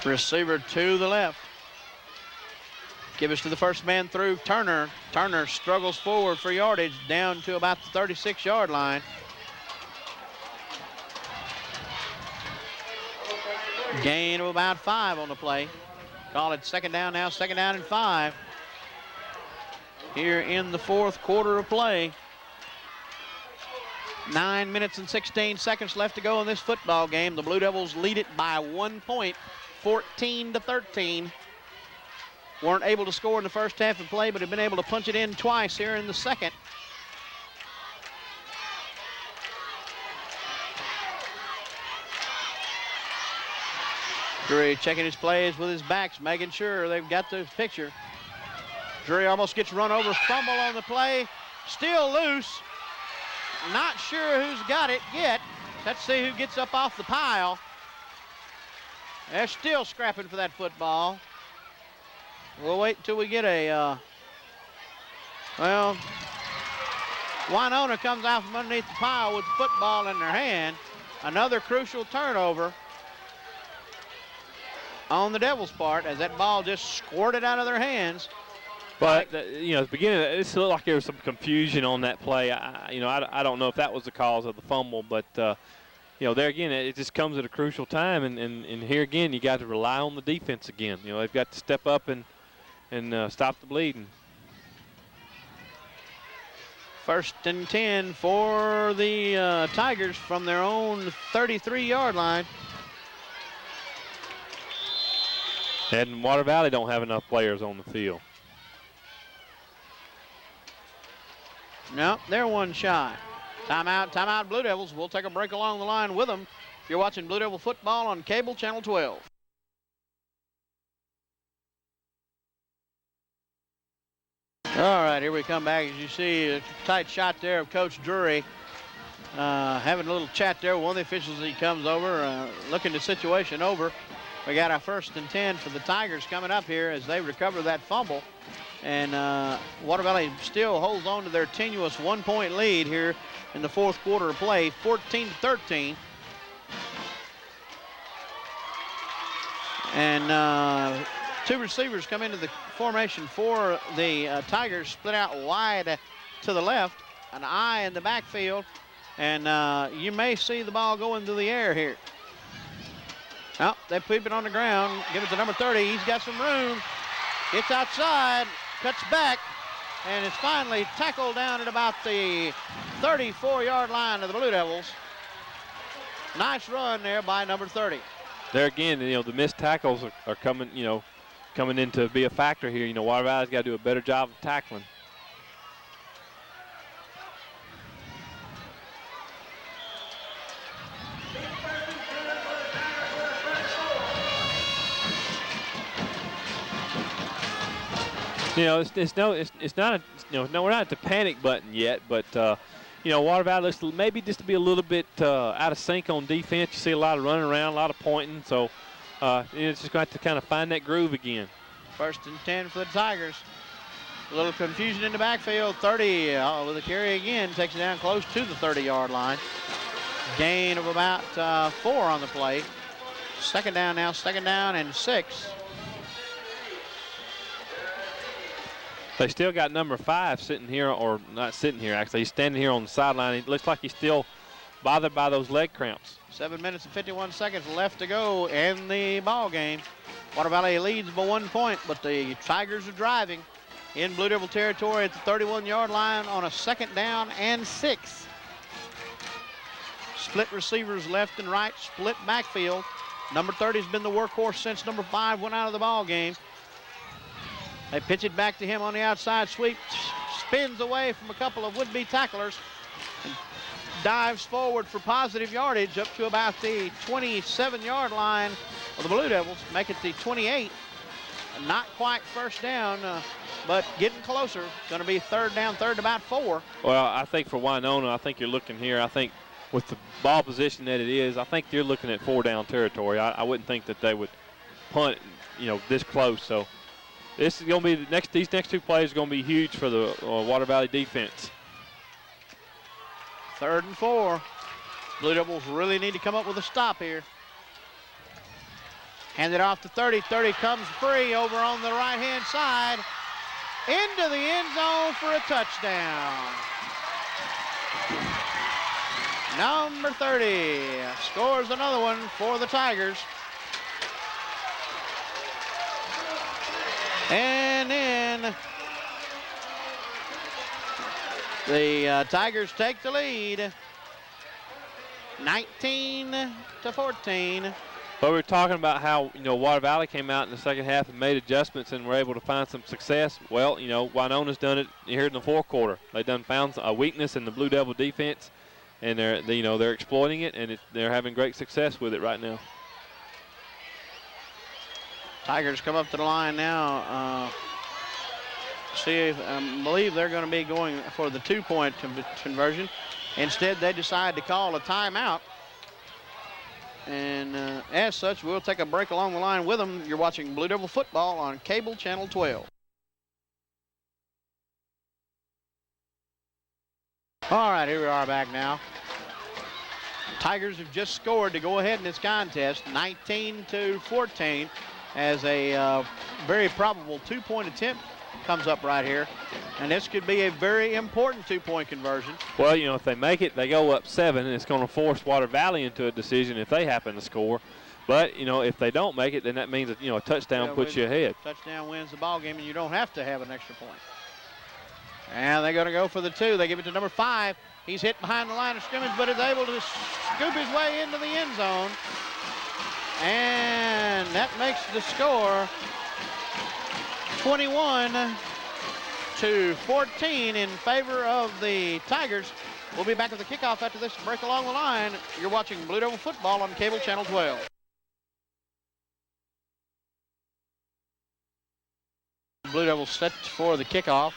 S2: Receiver to the left. Give us to the first man through, Turner. Turner struggles forward for yardage down to about the 36-yard line. Gain of about 5 on the play. Call it second down now, second down and 5. Here in the fourth quarter of play. 9 minutes and 16 seconds left to go in this football game. The Blue Devils lead it by 1 point, 14-13. Weren't able to score in the first half of play, but have been able to punch it in twice here in the second. Drury checking his plays with his backs, making sure they've got the picture. Drury almost gets run over, fumble on the play, still loose. Not sure who's got it yet. Let's see who gets up off the pile. They're still scrapping for that football. We'll wait until we get a, well, Winona comes out from underneath the pile with the football in their hand. Another crucial turnover on the Devils' part as that ball just squirted out of their hands.
S3: But, you know, at the beginning, it looked like there was some confusion on that play. I don't know if that was the cause of the fumble, but, you know, there again, it just comes at a crucial time. And here again, you got to rely on the defense again. You know, they've got to step up and stop the bleeding.
S2: First and 10 for the Tigers from their own 33-yard line.
S3: And Water Valley don't have enough players on the field.
S2: No, they're one shy. Timeout, Blue Devils. We'll take a break along the line with them. You're watching Blue Devil football on cable channel 12. All right, here we come back. As you see, a tight shot there of Coach Drury. Having a little chat there with one of the officials as he comes over, looking the situation over. We got our first and 10 for the Tigers coming up here as they recover that fumble. And Water Valley still holds on to their tenuous 1-point lead here in the fourth quarter of play, 14-13. And two receivers come into the formation for the Tigers, split out wide to the left, an eye in the backfield, and you may see the ball going through the air here. Oh, they keep it on the ground, give it to number 30, he's got some room, gets outside, cuts back, and is finally tackled down at about the 34-yard line of the Blue Devils. Nice run there by number 30.
S3: There again, you know, the missed tackles are coming, you know, coming in to be a factor here. You know, Water Valley's got to do a better job of tackling. You know, it's not a, you know, no, we're not at the panic button yet, but Water Valley looks maybe just to be a little bit out of sync on defense. You see a lot of running around, a lot of pointing. So it's just going to have to kind of find that groove again.
S2: 1st and 10 for the Tigers. A little confusion in the backfield. 30 with a carry again. Takes it down close to the 30-yard line. Gain of about 4 on the play. 2nd down now, 2nd down and 6.
S3: They still got number 5 sitting here, or not sitting here actually. He's standing here on the sideline. It looks like he's still bothered by those leg cramps.
S2: 7 minutes and 51 seconds left to go in the ball game. Water Valley leads by 1 point, but the Tigers are driving in Blue Devil territory at the 31-yard line on a 2nd down and 6. Split receivers left and right, split backfield. Number 30 has been the workhorse since number 5 went out of the ball game. They pitch it back to him on the outside sweep, spins away from a couple of would-be tacklers, and dives forward for positive yardage up to about the 27-yard line of the Blue Devils, make it the 28. Not quite 1st down, but getting closer. Going to be 3rd down, 3rd about 4.
S3: Well, I think for Winona, I think you're looking here. I think with the ball position that it is, I think you're looking at 4-down territory. I wouldn't think that they would punt, this close. So this is going to be these next 2 plays are going to be huge for the Water Valley defense.
S2: 3rd and 4. Blue Devils really need to come up with a stop here. Hand it off to 30. 30 comes free over on the right-hand side. Into the end zone for a touchdown. Number 30 scores another one for the Tigers. And then the Tigers take the lead, 19-14.
S3: But we were talking about how, Water Valley came out in the 2nd half and made adjustments and were able to find some success. Well, Winona's done it here in the 4th quarter. They found a weakness in the Blue Devil defense, and they're exploiting it, and they're having great success with it right now.
S2: Tigers come up to the line now. I believe they're going to be going for the 2-point conversion. Instead, they decide to call a timeout. And as such, we'll take a break along the line with them. You're watching Blue Devil football on Cable Channel 12. All right, here we are back now. Tigers have just scored to go ahead in this contest, 19-14, as a very probable 2-point attempt comes up right here. And this could be a very important 2-point conversion.
S3: Well, if they make it, they go up 7, and it's going to force Water Valley into a decision if they happen to score. But, if they don't make it, then that means that, a touchdown puts you ahead.
S2: Touchdown wins the ball game, and you don't have to have an extra point. And they're going to go for the 2. They give it to number 5. He's hit behind the line of scrimmage, but is able to scoop his way into the end zone. And that makes the score 21-14 in favor of the Tigers. We'll be back at the kickoff after this break along the line. You're watching Blue Devil football on Cable Channel 12. Blue Devils set for the kickoff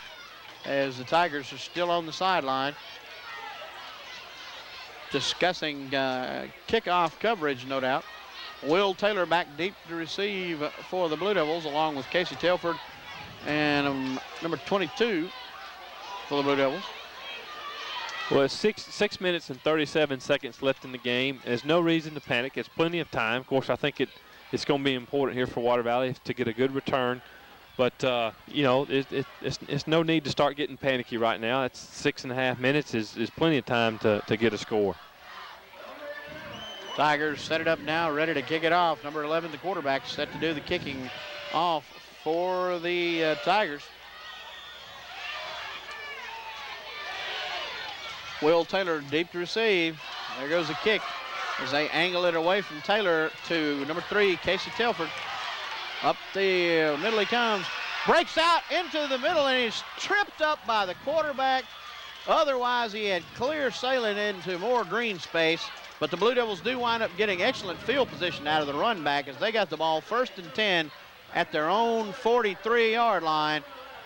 S2: as the Tigers are still on the sideline discussing kickoff coverage, no doubt. Will Taylor back deep to receive for the Blue Devils, along with Casey Telford and number 22 for the Blue Devils.
S3: Well, it's 6 minutes and 37 seconds left in the game. There's no reason to panic. There's plenty of time. Of course, I think it's going to be important here for Water Valley to get a good return. But, it's no need to start getting panicky right now. It's 6.5 minutes is plenty of time to get a score.
S2: Tigers set it up now, ready to kick it off. Number 11, the quarterback, set to do the kicking off for the Tigers. Will Taylor deep to receive. There goes the kick as they angle it away from Taylor to number 3, Casey Telford. Up the middle he comes. Breaks out into the middle, and he's tripped up by the quarterback. Otherwise, he had clear sailing into more green space. But the Blue Devils do wind up getting excellent field position out of the run back as they got the ball 1st and 10 at their own 43-yard line.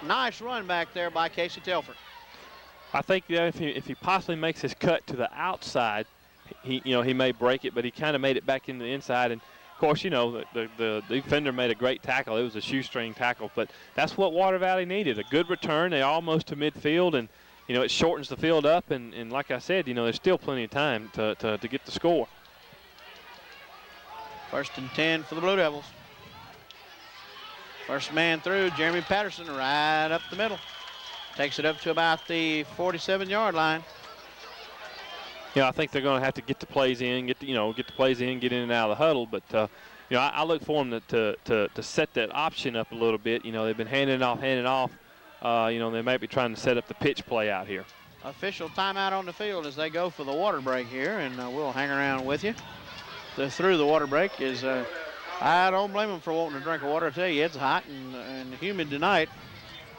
S2: Nice run back there by Casey Telford.
S3: I think if he possibly makes his cut to the outside, he may break it, but he kind of made it back into the inside. And of course, the defender made a great tackle. It was a shoestring tackle, but that's what Water Valley needed, a good return. They almost to midfield, and it shortens the field up. And like I said, there's still plenty of time to get the score.
S2: 1st and 10 for the Blue Devils. First man through, Jeremy Patterson, right up the middle. Takes it up to about the 47-yard line.
S3: I think they're going to have to get the plays in, get the plays in, get in and out of the huddle. But I look for them to set that option up a little bit. They've been handing it off. They might be trying to set up the pitch play out here.
S2: Official timeout on the field as they go for the water break here, and we'll hang around with you. Through the water break is. I don't blame them for wanting to drink water. I tell you, it's hot and humid tonight.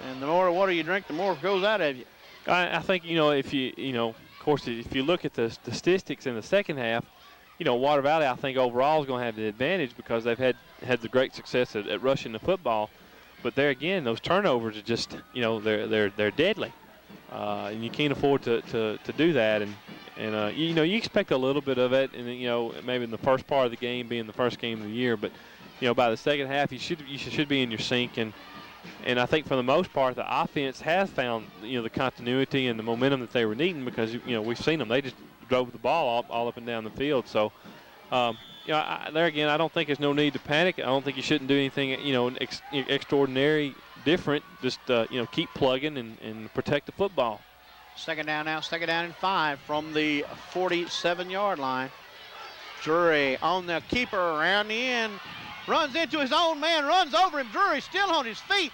S2: And the more water you drink, the more goes out of you.
S3: I think, if of course, if you look at the statistics in the second half, Water Valley, I think overall is going to have the advantage because they've had the great success at rushing the football. But there again, those turnovers are just, they're deadly. And you can't afford to do that. And you expect a little bit of it, and maybe in the first part of the game being the first game of the year. But, by the second half, you should be in your sync. And I think for the most part, the offense has found, the continuity and the momentum that they were needing because, we've seen them. They just drove the ball all up and down the field. So, there again, I don't think there's no need to panic. I don't think you shouldn't do anything, extraordinary, different. Just, keep plugging and protect the football.
S2: Second down now, 5 from the 47-yard line. Drury on the keeper around the end. Runs into his own man, runs over him. Drury still on his feet,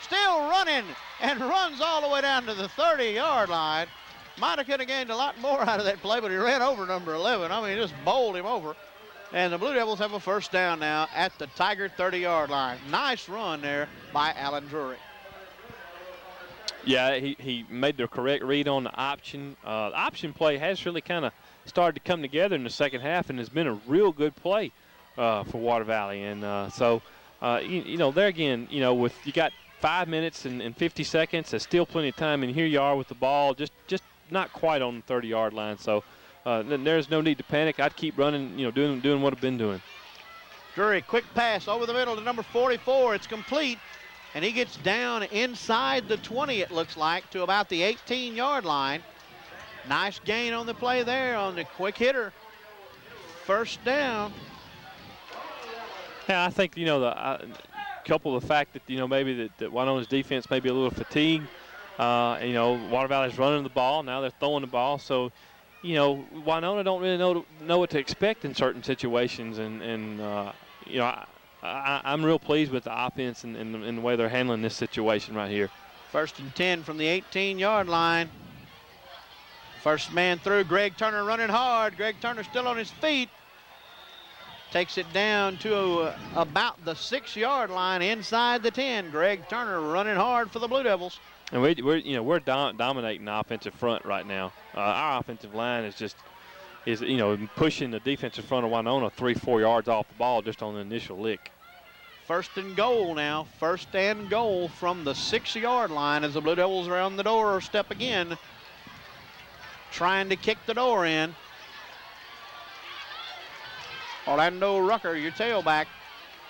S2: still running, and runs all the way down to the 30-yard line. Might have could have gained a lot more out of that play, but he ran over number 11. I mean, just bowled him over. And the Blue Devils have a first down now at the Tiger 30-yard line. Nice run there by Alan Drury.
S3: Yeah, he made the correct read on the option. The option play has really kind of started to come together in the second half and has been a real good play for Water Valley. And there again, with you got 5 minutes and 50 seconds, there's still plenty of time. And here you are with the ball, just not quite on the 30-yard line. So there's no need to panic. I'd keep running, doing what I've been doing.
S2: Drury, quick pass over the middle to number 44. It's complete. And he gets down inside the 20, it looks like, to about the 18-yard line. Nice gain on the play there on the quick hitter. First down.
S3: Yeah, I think, couple of the fact that, maybe that Winona's defense may be a little fatigued. Water Valley's running the ball. Now they're throwing the ball. So, Winona don't really know what to expect in certain situations. I'm real pleased with the offense and the way they're handling this situation right here.
S2: 1st and 10 from the 18-yard line. First man through, Greg Turner running hard. Greg Turner still on his feet. Takes it down to about the 6-yard line inside the 10. Greg Turner running hard for the Blue Devils.
S3: And we're dominating the offensive front right now. Our offensive line is pushing the defensive front of Winona 3-4 yards off the ball just on the initial lick.
S2: 1st and goal now. 1st and goal from the 6-yard line as the Blue Devils are on the door step again. Trying to kick the door in. Orlando Rucker, your tailback.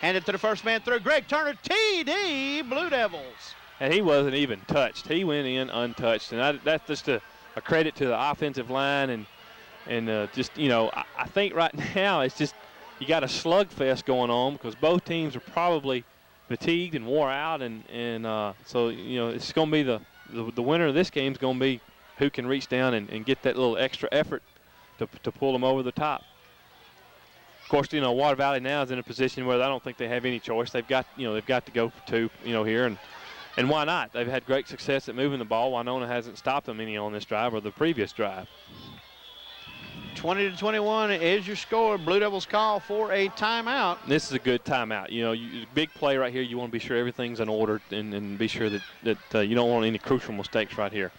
S2: Handed to the first man through. Greg Turner, TD, Blue Devils.
S3: And he wasn't even touched. He went in untouched. And that's just a credit to the offensive line. And I think right now it's just you got a slugfest going on because both teams are probably fatigued and wore out. So it's going to be the winner of this game is going to be who can reach down and get that little extra effort to pull them over the top. Of course, Water Valley now is in a position where I don't think they have any choice. They've got to go for two, here, and why not? They've had great success at moving the ball. Winona hasn't stopped them any on this drive or the previous drive.
S2: 20-21 is your score. Blue Devils call for a timeout.
S3: This is a good timeout. Big play right here. You want to be sure everything's in order and be sure that you don't want any crucial mistakes right here.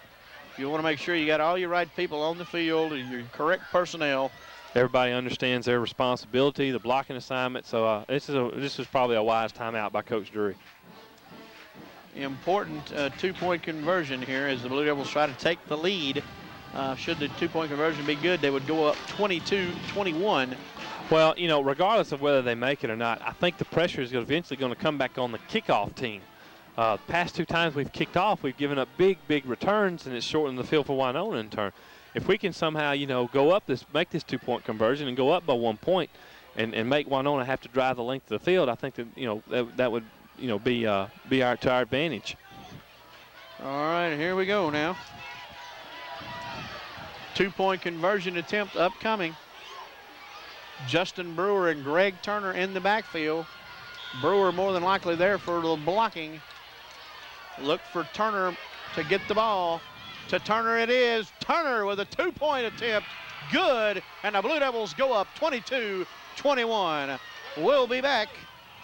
S2: You want to make sure you got all your right people on the field and your correct personnel.
S3: Everybody understands their responsibility, the blocking assignment. So this is probably a wise timeout by Coach Drury.
S2: important two-point conversion here as the Blue Devils try to take the lead. Should the two-point conversion be good, they would go up 22-21.
S3: Well, you know, regardless of whether they make it or not, I think the pressure is eventually going to come back on the kickoff team. Past 2 times we've kicked off, we've given up big returns, and it's shortened the field for Winona in turn. If we can somehow, you know, make this two-point conversion and go up by 1 point and make Winona have to drive the length of the field, I think that, you know, that would, you know, be to our advantage.
S2: All right, here we go now. Two-point conversion attempt upcoming. Justin Brewer and Greg Turner in the backfield. Brewer more than likely there for the blocking. Look for Turner to get the ball. To Turner it is. Turner with a two-point attempt. Good. And the Blue Devils go up 22-21. We'll be back.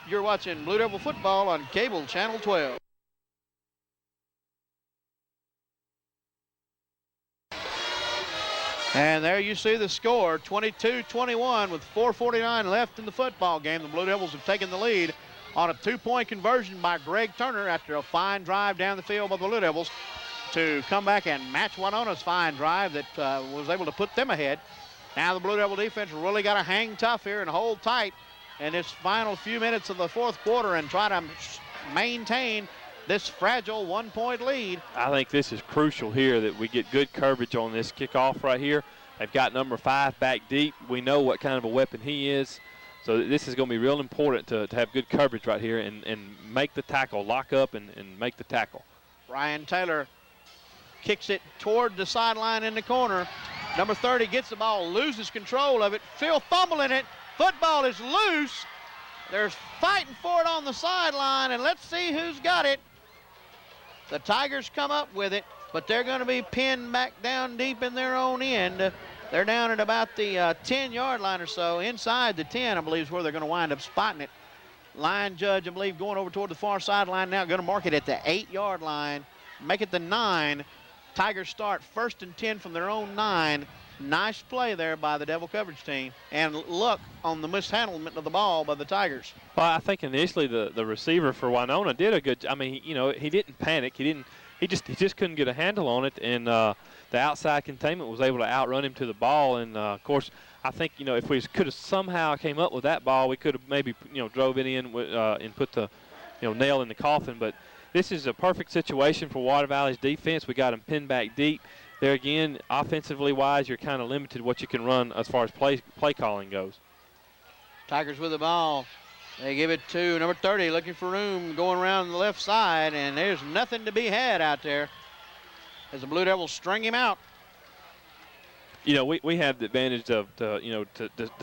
S2: You're watching Blue Devil football on Cable Channel 12. And there you see the score, 22-21 with 4:49 left in the football game. The Blue Devils have taken the lead on a two-point conversion by Greg Turner after a fine drive down the field by the Blue Devils to come back and match Winona's fine drive that was able to put them ahead. Now the Blue Devil defense really got to hang tough here and hold tight in this final few minutes of the fourth quarter and try to maintain this fragile 1-point lead.
S3: I think this is crucial here that we get good coverage on this kickoff right here. They've got number 5 back deep. We know what kind of a weapon he is. So this is going to be real important to have good coverage right here and make the tackle, lock up and make the tackle.
S2: Ryan Taylor kicks it toward the sideline in the corner. Number 30 gets the ball, loses control of it. Phil fumbling it. Football is loose. They're fighting for it on the sideline, and let's see who's got it. The Tigers come up with it, but they're going to be pinned back down deep in their own end. They're down at about the 10-yard line or so. Inside the 10, I believe, is where they're going to wind up spotting it. Line judge, I believe, going over toward the far sideline now, going to mark it at the 8-yard line, make it the 9. Tigers start 1st and 10 from their own 9. Nice play there by the Devil coverage team. And look on the mishandlement of the ball by the Tigers.
S3: Well, I think initially the receiver for Winona did a good. I mean, you know, he didn't panic. He just couldn't get a handle on it, and the outside containment was able to outrun him to the ball. And of course, I think, you know, if we could have somehow came up with that ball, we could have maybe, you know, drove it in and put the, you know, nail in the coffin. But this is a perfect situation for Water Valley's defense. We got them pinned back deep. There again, offensively wise, you're kind of limited what you can run as far as play calling goes.
S2: Tigers with the ball. They give it to number 30, looking for room, going around the left side, and there's nothing to be had out there as the Blue Devils string him out.
S3: You know, we have the advantage of to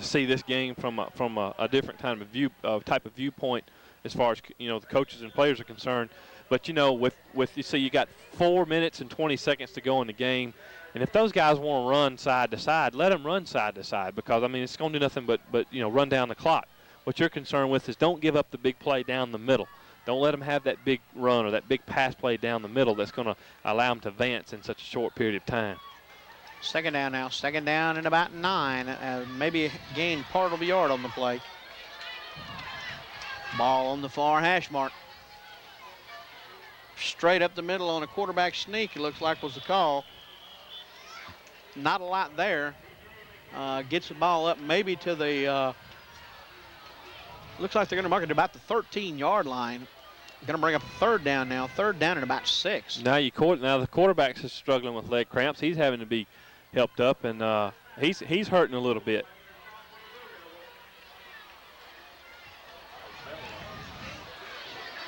S3: see this game from a different kind of type of viewpoint as far as, you know, the coaches and players are concerned. But, you know, with you see, you got 4 minutes and 20 seconds to go in the game, and if those guys want to run side to side, let them run side to side, because I mean it's going to do nothing but you know, run down the clock. What you're concerned with is don't give up the big play down the middle. Don't let them have that big run or that big pass play down the middle that's going to allow them to advance in such a short period of time.
S2: Second down now. Second down and about 9. Maybe gain part of a yard on the play. Ball on the far hash mark. Straight up the middle on a quarterback sneak, it looks like was the call. Not a lot there. Gets the ball up maybe to the, looks like they're going to mark it about the 13-yard line. Going to bring up a third down now. Third down at about 6.
S3: Now the quarterback's struggling with leg cramps. He's having to be helped up, and he's hurting a little bit.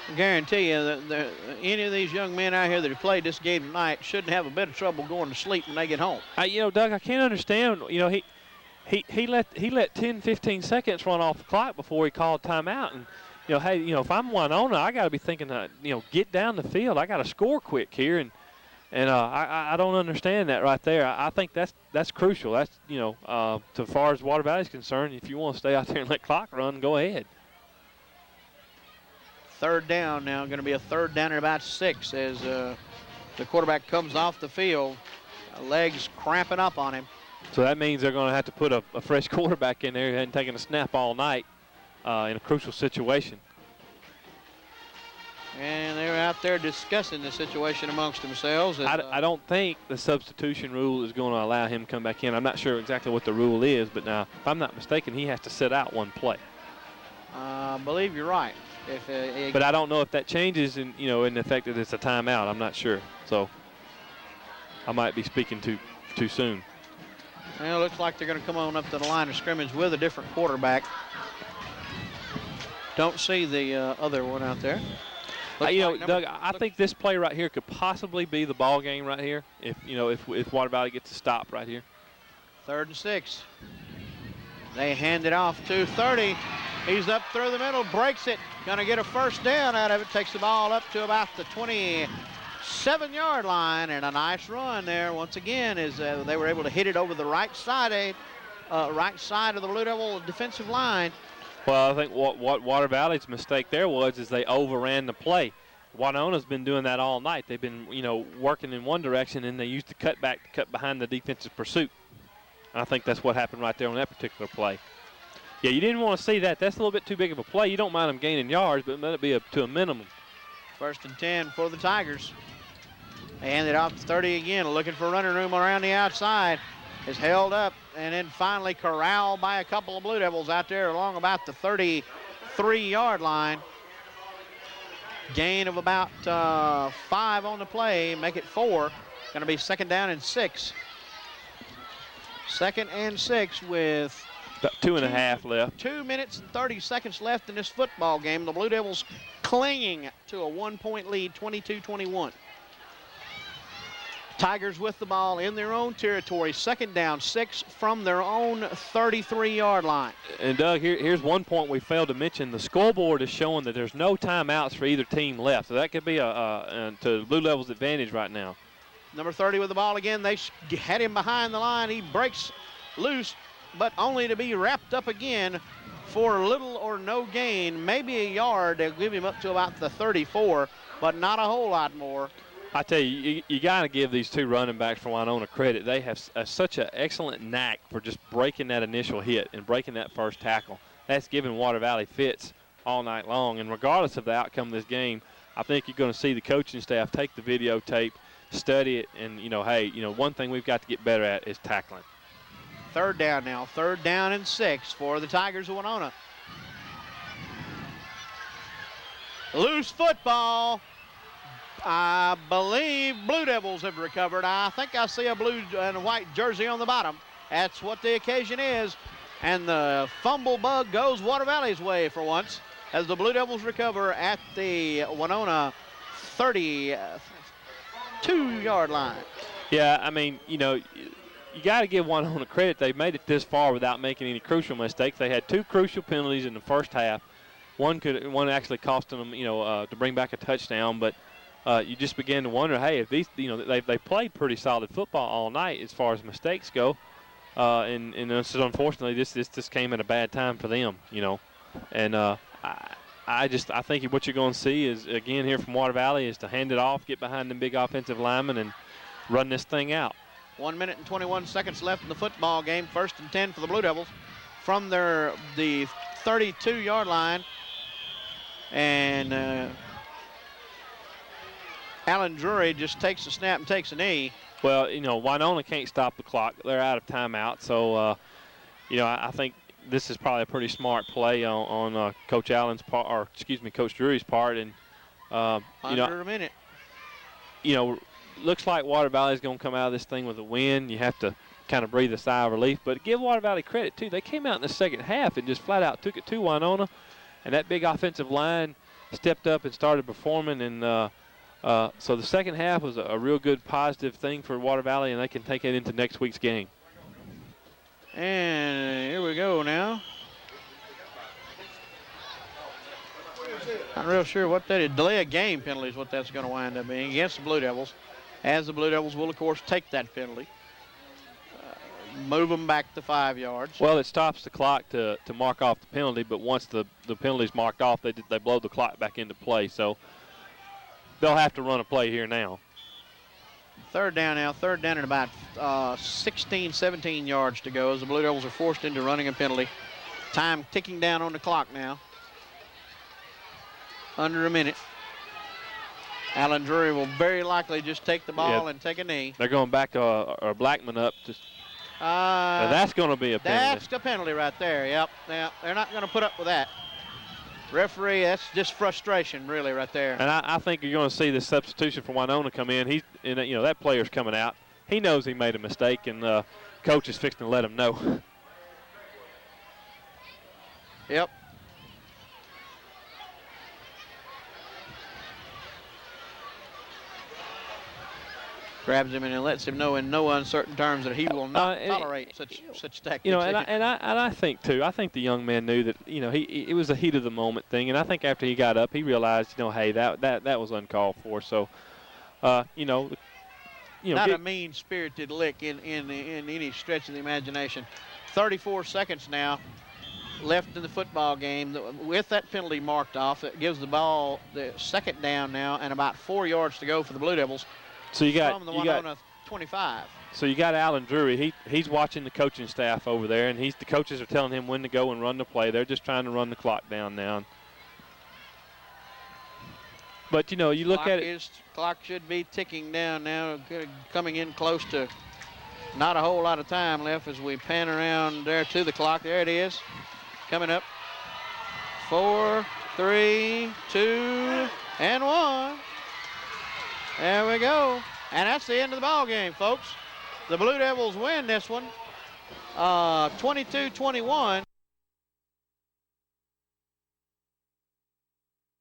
S2: I guarantee you that any of these young men out here that have played this game tonight shouldn't have a bit of trouble going to sleep when they get home.
S3: You know, Doug, I can't understand. You know, he let 10, 15 seconds run off the clock before he called timeout. And, you know, hey, you know, if I'm Winona, I got to be thinking, you know, get down the field. I got to score quick here, and I don't understand that right there. I think that's crucial. That's, you know, as far as Water Valley is concerned, if you want to stay out there and let clock run, go ahead.
S2: Third down now, going to be a third down at about 6 as the quarterback comes off the field. Legs cramping up on him.
S3: So that means they're going to have to put a fresh quarterback in there who hadn't taken a snap all night in a crucial situation.
S2: And they're out there discussing the situation amongst themselves.
S3: I don't think the substitution rule is going to allow him to come back in. I'm not sure exactly what the rule is, but now, if I'm not mistaken, he has to sit out one play.
S2: I believe you're right.
S3: But I don't know if that changes in the fact that it's a timeout. I'm not sure. So I might be speaking too soon.
S2: Well, it looks like they're going to come on up to the line of scrimmage with a different quarterback. Don't see the other one out there.
S3: Doug, I think this play right here could possibly be the ball game right here if Water Valley gets a stop right here.
S2: 3rd and 6. They hand it off to 30. He's up through the middle, breaks it. Going to get a first down out of it. Takes the ball up to about the 27-yard line, and a nice run there once again as they were able to hit it over the right side of the Blue Devil defensive line.
S3: Well, I think what Water Valley's mistake there is they overran the play. Winona's been doing that all night. They've been, working in one direction, and they used the cutback to cut behind the defensive pursuit. And I think that's what happened right there on that particular play. Yeah, you didn't want to see that. That's a little bit too big of a play. You don't mind them gaining yards, but let it be to a minimum.
S2: 1st and 10 for the Tigers. They hand it off to 30 again, looking for running room around the outside. Is held up and then finally corralled by a couple of Blue Devils out there along about the 33-yard line. Gain of about 5 on the play, make it 4. Going to be 2nd down and 6. 2nd and 6 with
S3: about 2.5 left.
S2: 2 minutes and 30 seconds left in this football game. The Blue Devils clinging to a 1-point lead, 22-21. Tigers with the ball in their own territory. 2nd down, 6 from their own 33-yard line.
S3: And, Doug, here's one point we failed to mention. The scoreboard is showing that there's no timeouts for either team left. So that could be to Blue Devil's advantage right now.
S2: Number 30 with the ball again. They had him behind the line. He breaks loose, but only to be wrapped up again for little or no gain. Maybe a yard. They'll give him up to about the 34, but not a whole lot more.
S3: I tell you, you got to give these two running backs from Winona credit. They have such an excellent knack for just breaking that initial hit and breaking that first tackle. That's given Water Valley fits all night long. And regardless of the outcome of this game, I think you're going to see the coaching staff take the videotape, study it, and, one thing we've got to get better at is tackling.
S2: 3rd down now. 3rd down and 6 for the Tigers of Winona. Loose football. I believe Blue Devils have recovered. I think I see a blue and white jersey on the bottom. That's what the occasion is. And the fumble bug goes Water Valley's way for once as the Blue Devils recover at the Winona 32-yard line.
S3: Yeah, I mean, you got to give Winona credit. They made it this far without making any crucial mistakes. They had 2 crucial penalties in the first half. One actually costing them, to bring back a touchdown, but you just begin to wonder, hey, if these, they played pretty solid football all night as far as mistakes go, and unfortunately this came at a bad time for them, and I think what you're going to see is again here from Water Valley is to hand it off, get behind them big offensive linemen, and run this thing out.
S2: 1 minute and 21 seconds left in the football game. 1st and 10 for the Blue Devils from the 32-yard line, and Alan Drury just takes a snap and takes a knee.
S3: Well, Winona can't stop the clock. They're out of timeout. So, I think this is probably a pretty smart play on Coach Allen's part, or Coach Drury's part. And,
S2: Under a minute.
S3: Looks like Water Valley's going to come out of this thing with a win. You have to kind of breathe a sigh of relief. But give Water Valley credit, too. They came out in the second half and just flat out took it to Winona. And that big offensive line stepped up and started performing. And, so the second half was a real good positive thing for Water Valley, and they can take it into next week's game.
S2: And here we go now. Not real sure what that is. Delay of game penalty is what that's going to wind up being against the Blue Devils, as the Blue Devils will, of course, take that penalty. Move them back to 5 yards.
S3: Well, it stops the clock to mark off the penalty, but once the penalty's marked off, they blow the clock back into play. So they'll have to run a play here now.
S2: 3rd down now. 3rd down and about 16, 17 yards to go as the Blue Devils are forced into running a penalty. Time ticking down on the clock now. Under a minute. Alan Drury will very likely just take the ball and take a knee.
S3: They're going back or Blackman up. And that's going to be a penalty.
S2: That's the penalty right there. Yep. Now, they're not going to put up with that. Referee, that's just frustration, really, right there.
S3: And I think you're going to see the substitution for Winona come in. That player's coming out. He knows he made a mistake, and coach is fixing to let him know.
S2: Yep. Grabs him and lets him know in no uncertain terms that he will not tolerate such tactics.
S3: And I think too. I think the young man knew that it was a heat of the moment thing, and I think after he got up, he realized hey, that was uncalled for. So, not
S2: a mean-spirited lick in any stretch of the imagination. 34 seconds now left in the football game. With that penalty marked off, it gives the ball the second down now, and about 4 yards to go for the Blue Devils.
S3: So you got
S2: from the Winona 25.
S3: So you got Alan Drury. He's watching the coaching staff over there, and the coaches are telling him when to go and run the play. They're just trying to run the clock down now. But you look at it.
S2: Clock should be ticking down now, coming in close to not a whole lot of time left as we pan around there to the clock. There it is, coming up. 4, 3, 2, and 1. There we go. And that's the end of the ball game, folks. The Blue Devils win this one 22-21.